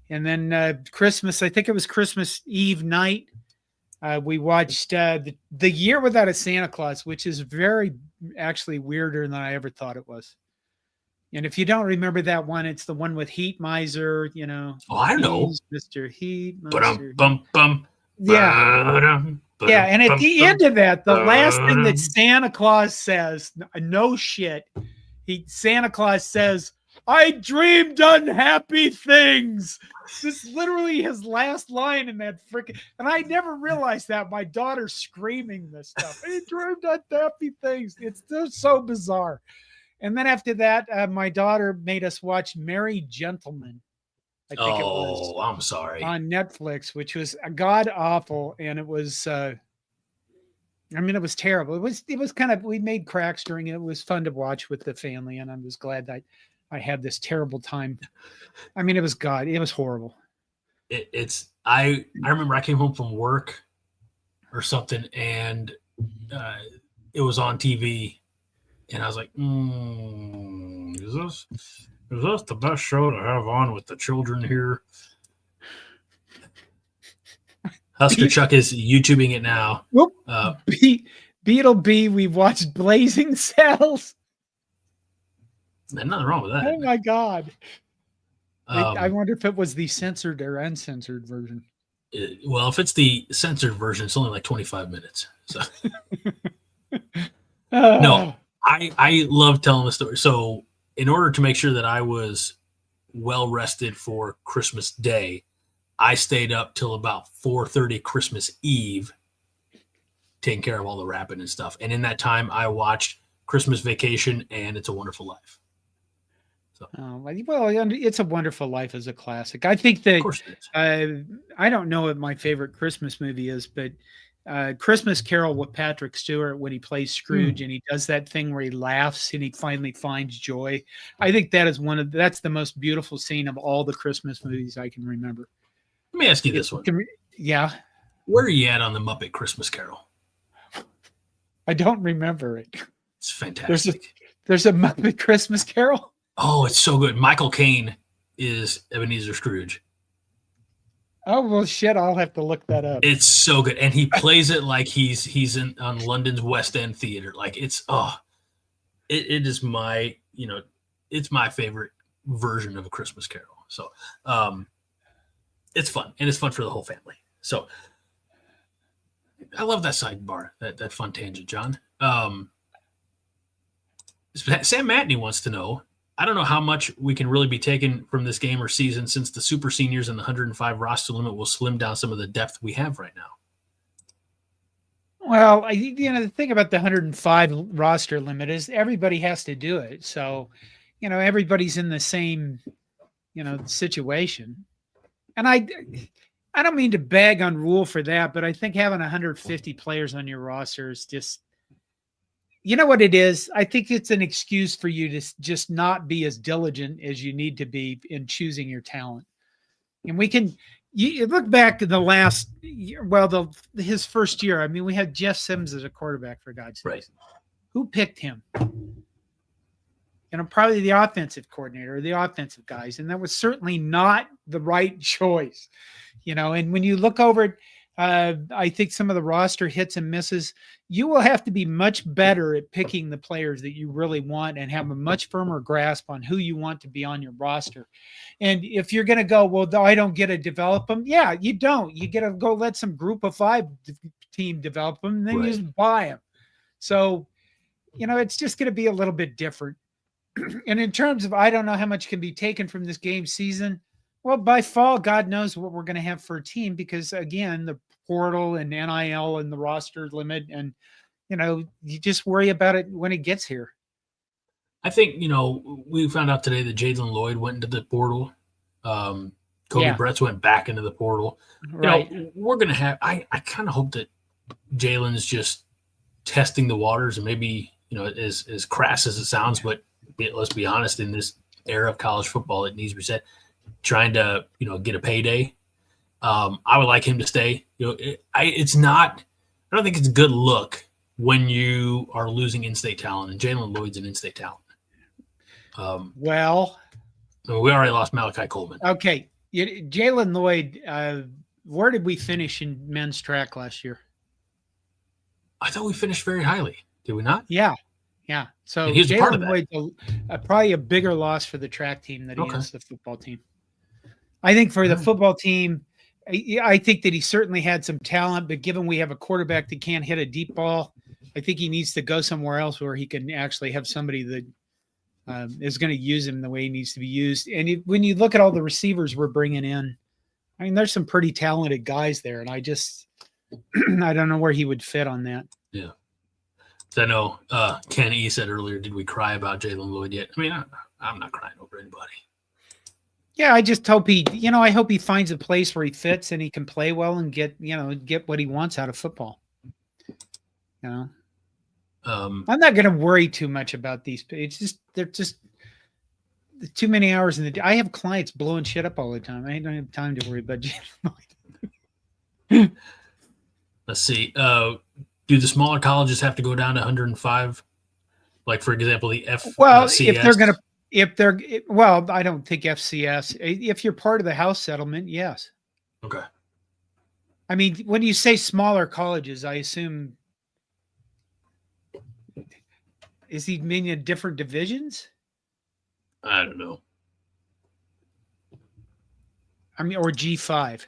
And then Christmas, I think it was Christmas Eve night. We watched The Year Without a Santa Claus, which is very actually weirder than I ever thought it was. And if you don't remember that one, it's the one with Heat Miser, Oh, I know. Mr. Heat Miser. Yeah. Yeah, and at the end of that, the last thing that Santa Claus says, no shit, Santa Claus says, "I dreamed unhappy things." This is literally his last line in that freaking, and I never realized that. My daughter's screaming this stuff. "I dreamed unhappy things." It's just so bizarre. And then after that, my daughter made us watch Merry Gentlemen. I think it was. Oh, I'm sorry. On Netflix, which was god awful, and it was. It was terrible. It was kind of. We made cracks during it. It was fun to watch with the family, and I was glad that I had this terrible time. It was It was horrible. I remember I came home from work or something, and it was on TV, and I was like, Is this the best show to have on with the children here? Husker Chuck is YouTubing it now. Beetle B, we watched Blazing Saddles. There's nothing wrong with that. Oh my God. I wonder if it was the censored or uncensored version. Well, if it's the censored version, it's only like 25 minutes. So no, I love telling the story. So in order to make sure that I was well rested for Christmas Day, I stayed up till about 4:30 Christmas Eve, taking care of all the wrapping and stuff. And in that time, I watched Christmas Vacation and It's a Wonderful Life. So. It's a Wonderful Life is a classic. I think that I don't know what my favorite Christmas movie is, but Christmas Carol with Patrick Stewart when he plays Scrooge and he does that thing where he laughs and he finally finds joy. I think that is that's the most beautiful scene of all the Christmas movies I can remember. Let me ask you this one. Yeah. Where are you at on the Muppet Christmas Carol? I don't remember it. It's fantastic. There's a Muppet Christmas Carol. Oh, it's so good. Michael Caine is Ebenezer Scrooge. Oh, well, shit, I'll have to look that up. It's so good. And he plays it like he's on London's West End Theater. Like it is my, it's my favorite version of A Christmas Carol. So it's fun. And it's fun for the whole family. So I love that sidebar, that fun tangent, John. Sam Matney wants to know, I don't know how much we can really be taken from this game or season since the super seniors and the 105 roster limit will slim down some of the depth we have right now. Well, the thing about the 105 roster limit is everybody has to do it. So, everybody's in the same situation. And I don't mean to bag on Rule for that, but I think having 150 players on your roster is just, you know what it is? I think it's an excuse for you to just not be as diligent as you need to be in choosing your talent. And you look back at the last year, his first year. I mean, we had Jeff Sims as a quarterback, for God's sake. Right. Who picked him? Probably the offensive coordinator or the offensive guys. And that was certainly not the right choice, and when you look over it, I think some of the roster hits and misses, you will have to be much better at picking the players that you really want and have a much firmer grasp on who you want to be on your roster. And if you're going to go, well, I don't get to develop them. Yeah, you don't. You get to go let some group of 5 team develop them, and then you just buy them. So, it's just going to be a little bit different. And in terms of, I don't know how much can be taken from this game season. Well, by fall, God knows what we're going to have for a team, because again, the portal and NIL and the roster limit, and you just worry about it when it gets here. I think we found out today that Jalen Lloyd went into the portal. Koby Bretz went back into the portal. Right. We're gonna have. I kind of hope that Jalen's just testing the waters, and maybe as crass as it sounds, but let's be honest, in this era of college football, it needs to be said, trying to get a payday. I would like him to stay. It's not. I don't think it's a good look when you are losing in-state talent, and Jalen Lloyd's an in-state talent. We already lost Malachi Coleman. Okay, Jalen Lloyd. Where did we finish in men's track last year? I thought we finished very highly. Did we not? Yeah. So Jalen Lloyd, probably a bigger loss for the track team than he is the football team. I think for the football team, I think that he certainly had some talent, but given we have a quarterback that can't hit a deep ball, I think he needs to go somewhere else where he can actually have somebody that is going to use him the way he needs to be used. And when you look at all the receivers we're bringing in, I mean, there's some pretty talented guys there, and I don't know where he would fit on that. Yeah. So I know Ken E said earlier, did we cry about Jalen Lloyd yet? I mean, I'm not crying over anybody. Yeah, I just hope I hope he finds a place where he fits and he can play well and get what he wants out of football. I'm not going to worry too much about these. They're just too many hours in the day. I have clients blowing shit up all the time. I don't have time to worry about Jalen Lloyd. Let's see. Do the smaller colleges have to go down to 105? Like, for example, the FCS? I don't think FCS. If you're part of the House settlement, yes. Okay. I mean, when you say smaller colleges, I assume, is he meaning different divisions? I don't know. I mean, or G5.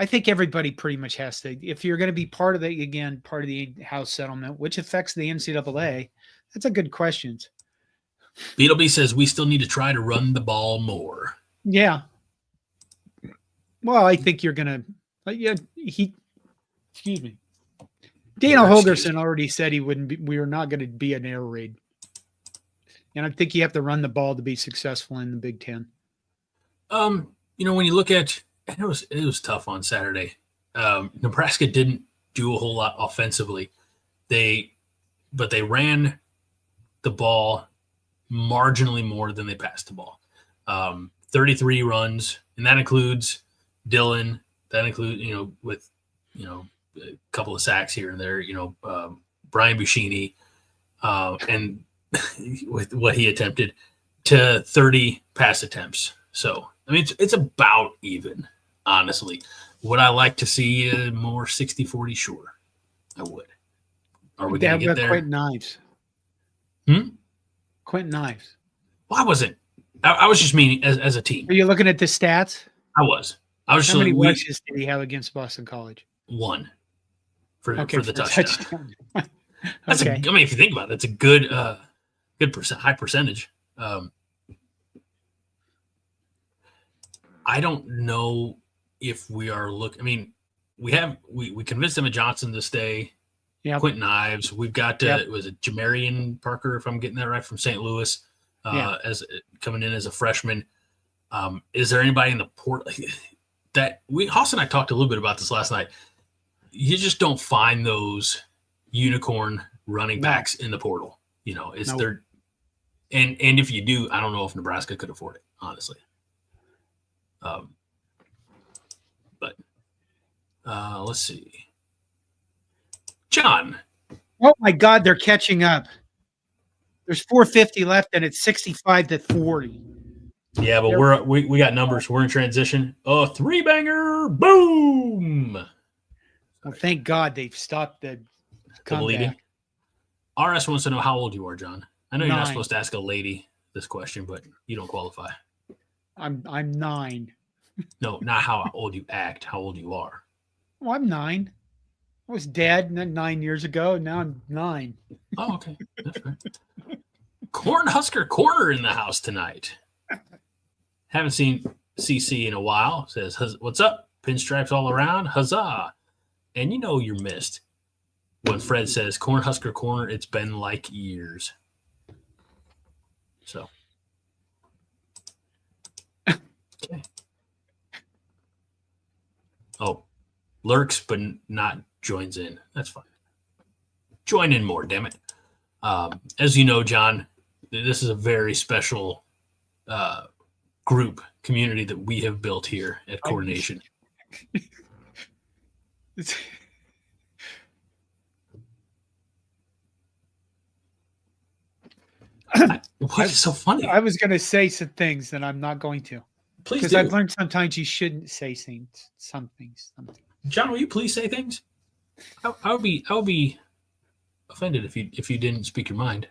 I think everybody pretty much has to. If you're going to be part of the House settlement, which affects the NCAA, that's a good question. Beetleby says we still need to try to run the ball more. Yeah. Well, I think you're going to. Excuse me. Dana Holgerson already said we were not going to be an air raid. And I think you have to run the ball to be successful in the Big Ten. When you look at, it was tough on Saturday. Nebraska didn't do a whole lot offensively. But they ran the ball marginally more than they passed the ball. 33 runs, and that includes Dylan. That includes, with, a couple of sacks here and there, Brian Buschini, and with what he attempted, to 30 pass attempts. So, I mean, it's about even, honestly. Would I like to see more 60-40? Sure, I would. Are we going to get there? Quentin Ives. Quentin Ives. Well, I wasn't. I was just meaning as a team. Are you looking at the stats? I was. How many rushes did he have against Boston College? 1 for the touchdown. That's okay. If you think about it, it's a good high percentage. I don't know if we are looking. I mean, we convinced Emma Johnson to stay. Yep. Quentin Ives. We've got was it Jamarian Parker, if I'm getting that right, from St. Louis, as coming in as a freshman. Is there anybody in the port that Haas and I talked a little bit about this last night? You just don't find those unicorn running backs in the portal. It's their and if you do, I don't know if Nebraska could afford it, honestly. But let's see. John. Oh my God, they're catching up. There's 4:50 left, and it's 65-40. Yeah, but we got numbers. We're in transition. Oh, 3-banger! Boom! Well, thank God they've stopped the bleeding. RS wants to know how old you are, John. I know you're 9. not supposed to ask a lady this question, but you don't qualify. I'm 9. No, not how old you act. How old you are. Well, I'm 9. I was dead 9 years ago. Now I'm 9. Oh, okay. That's right. Husker Corner in the house tonight. Haven't seen CC in a while. Says, what's up? Pinstripes all around. Huzzah. And you're missed when Fred says Husker Corner. It's been like years. So. Okay. Oh, lurks, but not joins in. That's fine. Join in more, damn it. As you know, John, this is a very special group community that we have built here at Coordination. Why is it so funny? I was going to say some things that I'm not going to. Please, because I've learned sometimes you shouldn't say some things. John, will you please say things? I would be offended if you didn't speak your mind.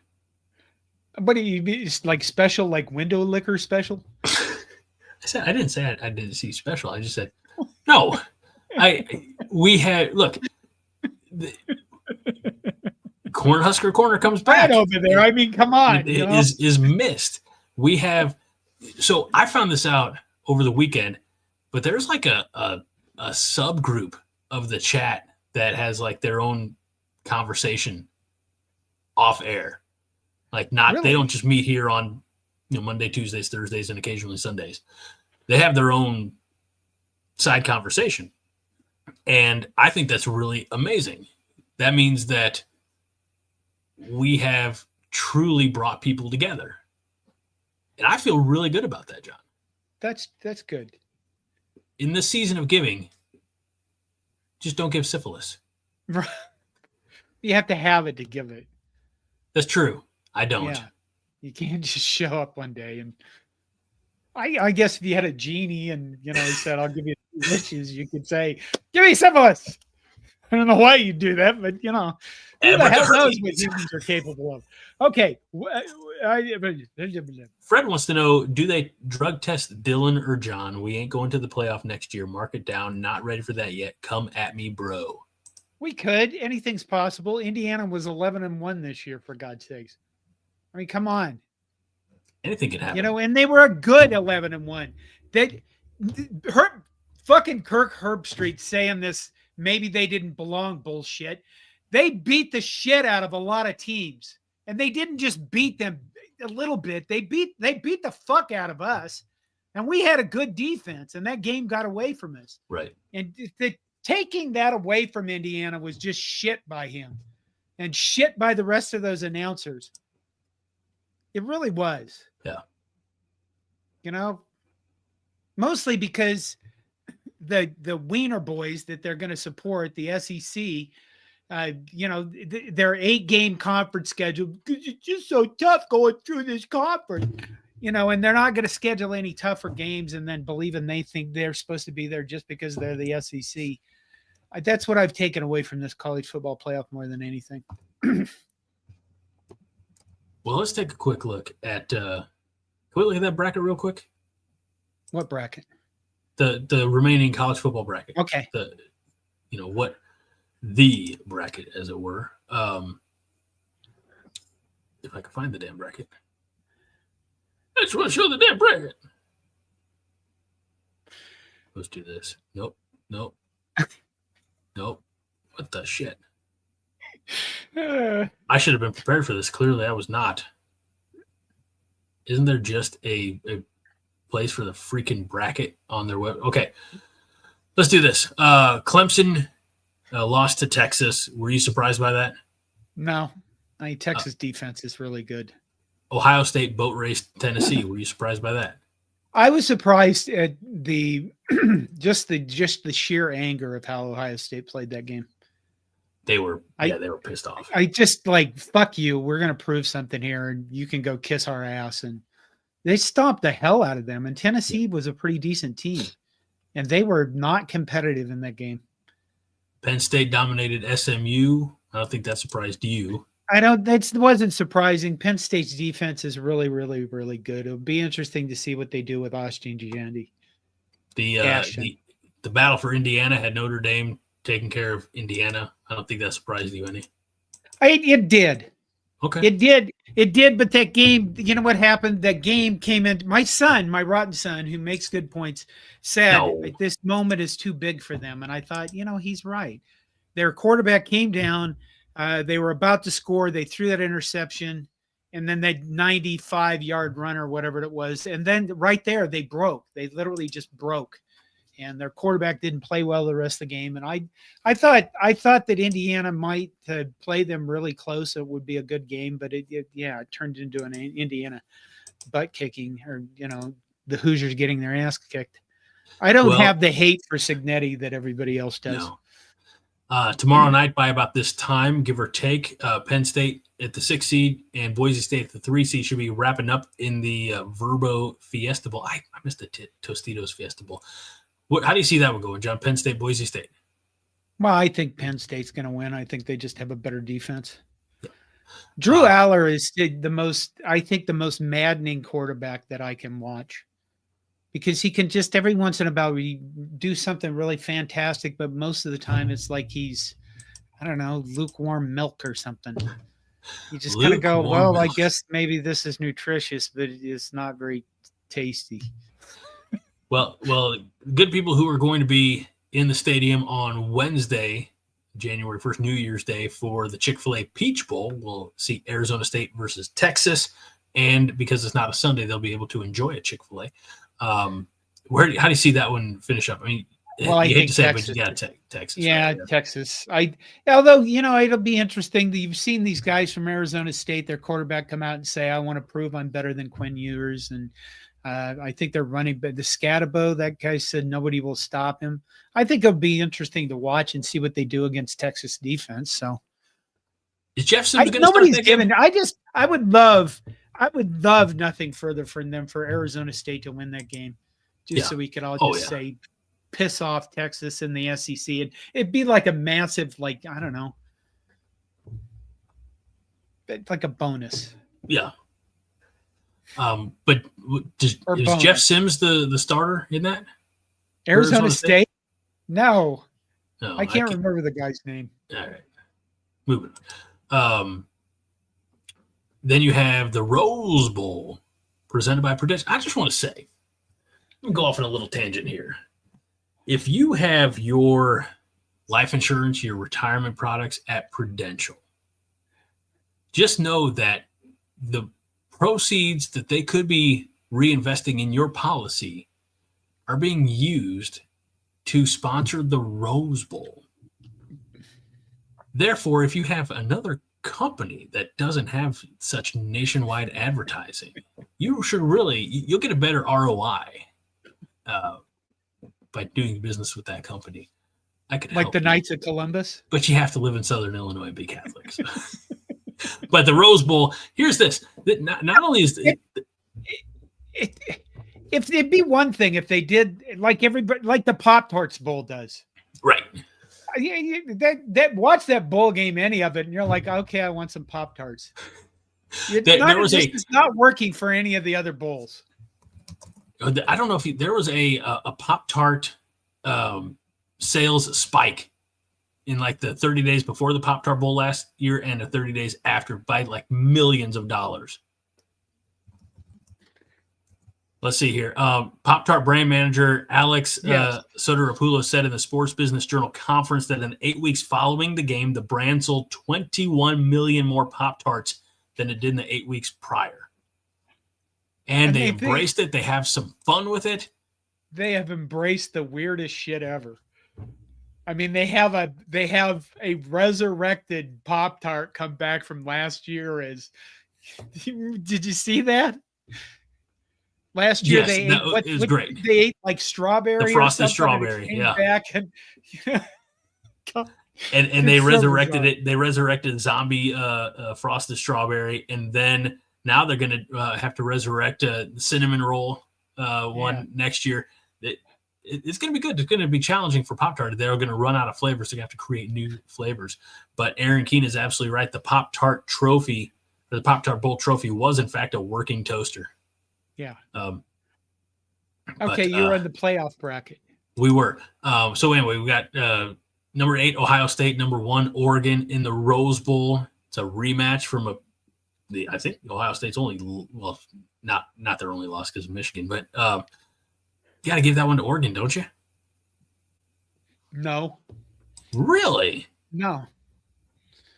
What do you mean? It's like special, like window liquor special? I didn't say I didn't see special. I just said no. Look. Husker Corner comes back. Right over there. I mean, come on. Is missed. We have. So I found this out over the weekend, but there's like a subgroup of the chat that has like their own conversation off air. Like They don't just meet here on Monday, Tuesdays, Thursdays, and occasionally Sundays. They have their own side conversation. And I think that's really amazing. That means that we have truly brought people together. And I feel really good about that, John. That's good. In this season of giving, just don't give syphilis. You have to have it to give it. That's true. I don't. Yeah. You can't just show up one day and I guess if you had a genie and he said, I'll give you 2 wishes, you could say, give me syphilis. I don't know why you do that, but who the hell knows what humans are capable of. Okay. Fred wants to know, do they drug test Dylan or John? We ain't going to the playoff next year. Mark it down. Not ready for that yet. Come at me, bro. We could. Anything's possible. Indiana was 11-1 this year, for God's sakes. I mean, come on. Anything can happen. And they were a good 11-1. Fucking Kirk Herbstreit saying this, maybe they didn't belong bullshit. They beat the shit out of a lot of teams. And they didn't just beat them a little bit. They beat the fuck out of us. And we had a good defense, and that game got away from us. Right. And taking that away from Indiana was just shit by him and shit by the rest of those announcers. It really was. Yeah. Mostly because the Wiener boys that they're going to support, the SEC, their 8-game conference schedule, it's just so tough going through this conference, and they're not going to schedule any tougher games and then believing they think they're supposed to be there just because they're the SEC. That's what I've taken away from this college football playoff more than anything. Well, let's take a quick look at can we look at that bracket real quick? What bracket? The remaining college football bracket. Okay. The bracket, as it were. If I can find the damn bracket. I just want to show the damn bracket. Let's do this. Nope. Nope. What the shit? I should have been prepared for this. Clearly, I was not. Isn't there just a place for the freaking bracket on their web. Okay, let's do this. Clemson lost to Texas. Were you surprised by that? No, Texas defense is really good. Ohio State boat raced Tennessee. Were you surprised by that? I was surprised at the just the sheer anger of how Ohio State played that game. They were pissed off. I just like, fuck you. We're going to prove something here, and you can go kiss our ass. And they stomped the hell out of them. And Tennessee was a pretty decent team, and they were not competitive in that game. Penn State dominated SMU. I don't think that surprised you. It wasn't surprising. Penn State's defense is really, really, really good. It'll be interesting to see what they do with Austin Giandy. The battle for Indiana had Notre Dame taking care of Indiana. I don't think that surprised you any. It did. Okay. It did, but that game, you know what happened? That game came in. My rotten son, who makes good points, said this moment is too big for them. And I thought, he's right. Their quarterback came down. They were about to score. They threw that interception, and then that 95-yard run or whatever it was. And then right there, they broke. They literally just broke. And their quarterback didn't play well the rest of the game. And I thought that Indiana might play them really close. It would be a good game, but it turned into an Indiana butt kicking, or the Hoosiers getting their ass kicked. I don't have the hate for Cignetti that everybody else does. No. Tomorrow night by about this time, give or take, Penn State at the 6 seed and Boise State at the 3 seed should be wrapping up in the Verbo Fiesta Bowl. I missed the Tostitos Fiesta Bowl. How do you see that one going, John? Penn State, Boise State? Well, I think Penn State's going to win. I think they just have a better defense. Yeah. Drew Aller is the most maddening quarterback that I can watch, because he can just every once in a while do something really fantastic, but most of the time it's like he's, I don't know, lukewarm milk or something. You just kind of go, well, milk. I guess maybe this is nutritious, but it's not very tasty. Well, good people who are going to be in the stadium on Wednesday, January 1st, New Year's Day, for the Chick-fil-A Peach Bowl. We'll see Arizona State versus Texas, and because it's not a Sunday, they'll be able to enjoy a Chick-fil-A. How do you see that one finish up? I mean, I hate to say Texas, it, but you got to take Texas. Yeah, right, Texas. Although, it'll be interesting that you've seen these guys from Arizona State, their quarterback, come out and say, I want to prove I'm better than Quinn Ewers. And I think they're running, but the Scatabo, that guy said nobody will stop him. I think it'll be interesting to watch and see what they do against Texas defense. So is Jeff Sims going to nobody's given. I would love nothing further from them for Arizona State to win that game, so we could all just say, piss off Texas in the SEC. It'd be like a massive, like, I don't know, like a bonus. Yeah. But is Jeff Sims the starter in that? Arizona State? No, I can't remember the guy's name. All right. Moving on. Then you have the Rose Bowl presented by Prudential. I just want to say, I'm going to go off on a little tangent here. If you have your life insurance, your retirement products at Prudential, just know that the proceeds that they could be reinvesting in your policy are being used to sponsor the Rose Bowl. Therefore, if you have another company that doesn't have such nationwide advertising, you'll get a better ROI by doing business with that company. I could like the Knights of Columbus, but you have to live in Southern Illinois and be Catholic. So. But the Rose Bowl, here's this. Not only is if it'd be one thing if they did like everybody, like the Pop-Tarts Bowl does. Right. Watch that bowl game, any of it, and you're like, okay, I want some Pop-Tarts. This is not working for any of the other bowls. I don't know if there was a Pop-Tart sales spike in like the 30 days before the Pop-Tart Bowl last year and the 30 days after by like millions of dollars. Let's see here. Pop-Tart brand manager Alex Soteropoulos said in the Sports Business Journal conference that in 8 weeks following the game, the brand sold 21 million more Pop-Tarts than it did in the 8 weeks prior. and they embraced it. They have some fun with it. They have embraced the weirdest shit ever. I mean, they have a resurrected Pop-Tart come back from last year as did you see that? Last year yes, it was great. They ate like strawberry, the frosted strawberry, yeah. Back and they resurrected it. They resurrected zombie frosted strawberry, and then now they're going to have to resurrect the cinnamon roll one next year. It's going to be good. It's going to be challenging for Pop-Tart. They're going to run out of flavors. They have to create new flavors. But Aaron Keene is absolutely right. The Pop-Tart trophy, the Pop-Tart Bowl trophy, was in fact a working toaster. Yeah. Okay, you were in the playoff bracket. We were. So anyway, we got number 8 Ohio State, number 1 Oregon in the Rose Bowl. It's a rematch from I think Ohio State's only not their only loss because of Michigan, but you got to give that one to Oregon, don't you? No. Really? No.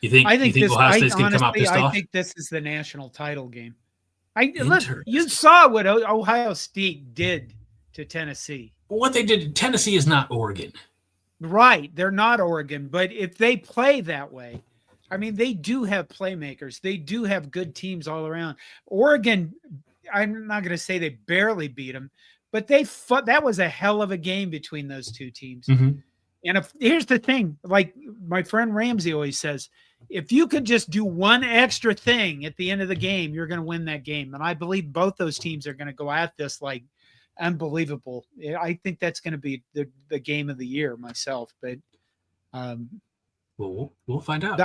You think Ohio State's going to come out pissed off? I think this is the national title game. You saw what Ohio State did to Tennessee. Well, what they did to Tennessee is not Oregon. Right. They're not Oregon. But if they play that way, I mean, they do have playmakers. They do have good teams all around. Oregon, I'm not going to say they barely beat them, but that was a hell of a game between those two teams. Mm-hmm. And here's the thing, like my friend Ramsey always says, if you could just do one extra thing at the end of the game, you're going to win that game. And I believe both those teams are going to go at this like unbelievable. I think that's going to be the game of the year myself. But we'll find out.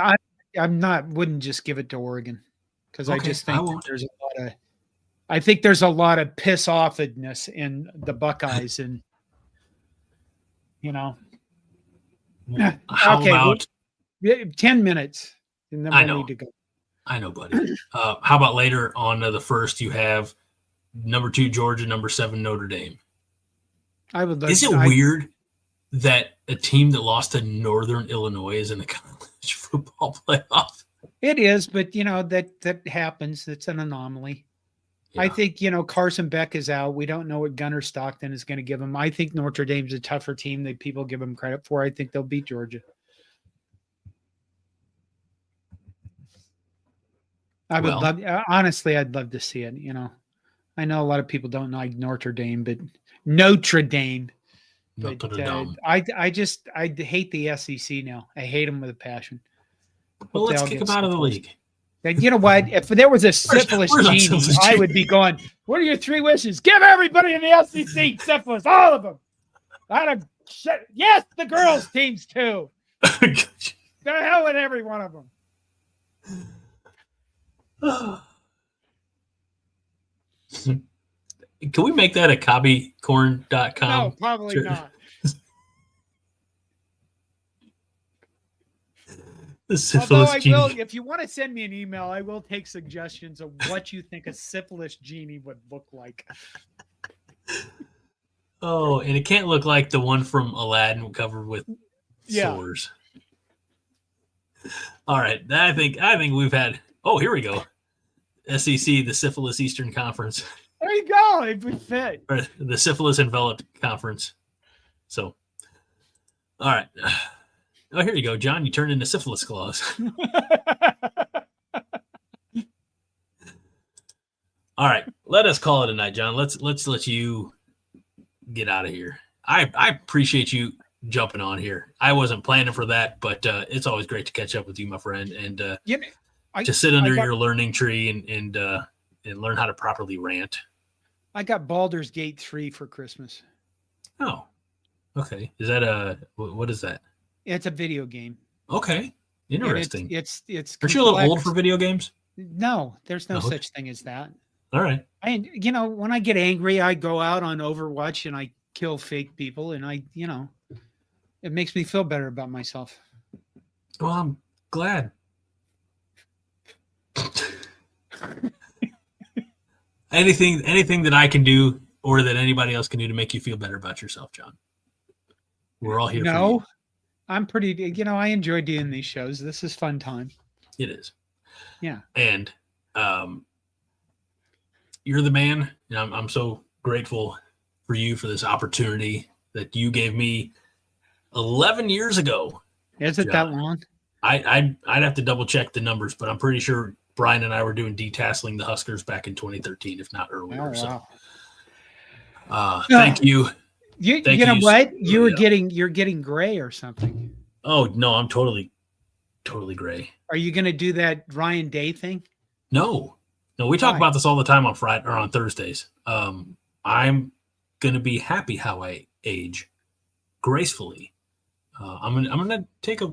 Wouldn't just give it to Oregon because I just think there's a lot of piss offedness in the Buckeyes, and how about 10 minutes and then we'll need to go. I know, buddy. How about later on the first, you have number 2 Georgia, number 7 Notre Dame. Is it weird that a team that lost to Northern Illinois is in the college football playoff? It is, but that happens. It's an anomaly. Yeah. I think Carson Beck is out. We don't know what Gunnar Stockton is going to give him. I think Notre Dame's a tougher team than people give them credit for. I think they'll beat Georgia. Honestly, I'd love to see it. I know a lot of people don't like Notre Dame, but Notre Dame. But, I hate the SEC now. I hate them with a passion. Well, let's kick them out of the league. You know what? If there was a syphilis genie, I would be going, what are your 3 wishes? Give everybody in the SEC syphilis, all of them. Yes, the girls' teams too. The hell with every one of them. Can we make that a cobbycorn.com? No, probably not. Although I will, if you want to send me an email, I will take suggestions of what you think a syphilis genie would look like. Oh, and it can't look like the one from Aladdin covered with sores. All right, I think we've had. Oh, here we go. SEC, the Syphilis Eastern Conference. There you go. It would fit. Or the Syphilis Enveloped Conference. So, all right. Oh, here you go, John. You turned into Syphilis Claus. All right, let us call it a night, John. Let's let you get out of here. I appreciate you jumping on here. I wasn't planning for that, but it's always great to catch up with you, my friend, and to sit under your learning tree and learn how to properly rant. I got Baldur's Gate 3 for Christmas. Oh, okay. Is that what is that? It's a video game. Okay, interesting. It's. Aren't you a little old for video games? No, there's no such thing as that. All right. And when I get angry, I go out on Overwatch and I kill fake people, and it makes me feel better about myself. Well, I'm glad. Anything that I can do or that anybody else can do to make you feel better about yourself, John. We're all here for you. I'm pretty, I enjoy doing these shows. This is fun time. It is. Yeah. And you're the man, and I'm so grateful for you for this opportunity that you gave me 11 years ago. Is it that long? I'd have to double check the numbers, but I'm pretty sure Brian and I were doing detasseling the Huskers back in 2013, if not earlier. Oh, wow. So, thank you. You know what? You're getting gray or something. Oh no, I'm totally gray. Are you going to do that Ryan Day thing? No, we talk about this all the time on Friday or on Thursdays. I'm going to be happy how I age gracefully. I'm gonna take a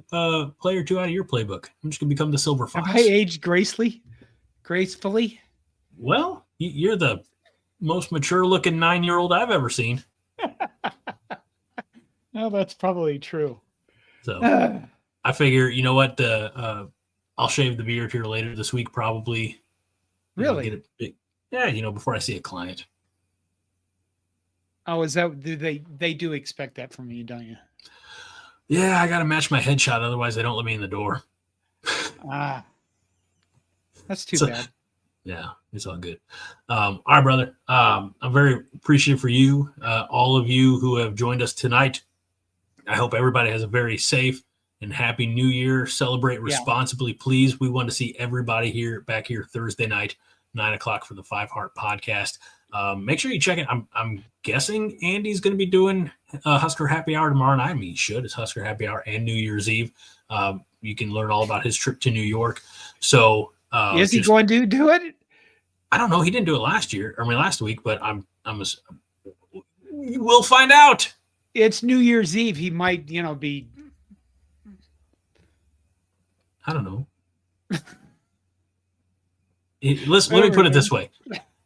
play or two out of your playbook. I'm just gonna become the Silver Fox. Have I aged gracefully? Well, you're the most mature-looking 9-year-old I've ever seen. No, that's probably true. So I figure, you know what? I'll shave the beard here later this week, probably. Really? Before I see a client. Oh, is that they do expect that from you, don't you? Yeah, I got to match my headshot. Otherwise, they don't let me in the door. That's too bad. Yeah, it's all good. All right, brother. I'm very appreciative for you, all of you who have joined us tonight. I hope everybody has a very safe and happy New Year. Celebrate responsibly, please. We want to see everybody back here Thursday night, 9:00 for the 5 Heart Podcast. Make sure you check it. I'm guessing Andy's going to be doing Husker Happy Hour tomorrow night. I mean, he should. It's Husker Happy Hour and New Year's Eve. You can learn all about his trip to New York. So, is he going to do it? I don't know. He didn't do it last week, but we'll find out. It's New Year's Eve. He might, be. I don't know. Let me put it this way.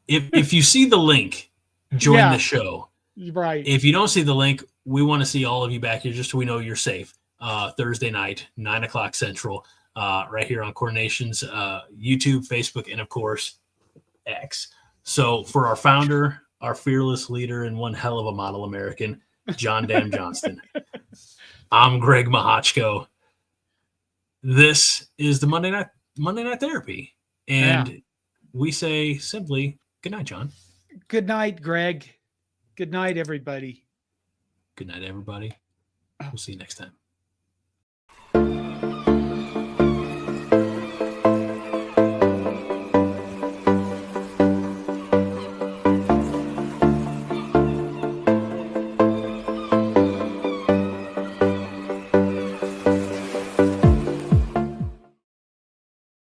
If you see the link, join the show. Right. If you don't see the link, we want to see all of you back here just so we know you're safe. Thursday night, 9:00 Central, right here on Coordination's YouTube, Facebook, and of course, X. So for our founder, our fearless leader, and one hell of a model American, John Dam Johnston, I'm Greg Mahachko. This is the Monday Night Therapy. And we say simply, good night, John. Good night, Greg. Good night, everybody. Good night, everybody. We'll see you next time.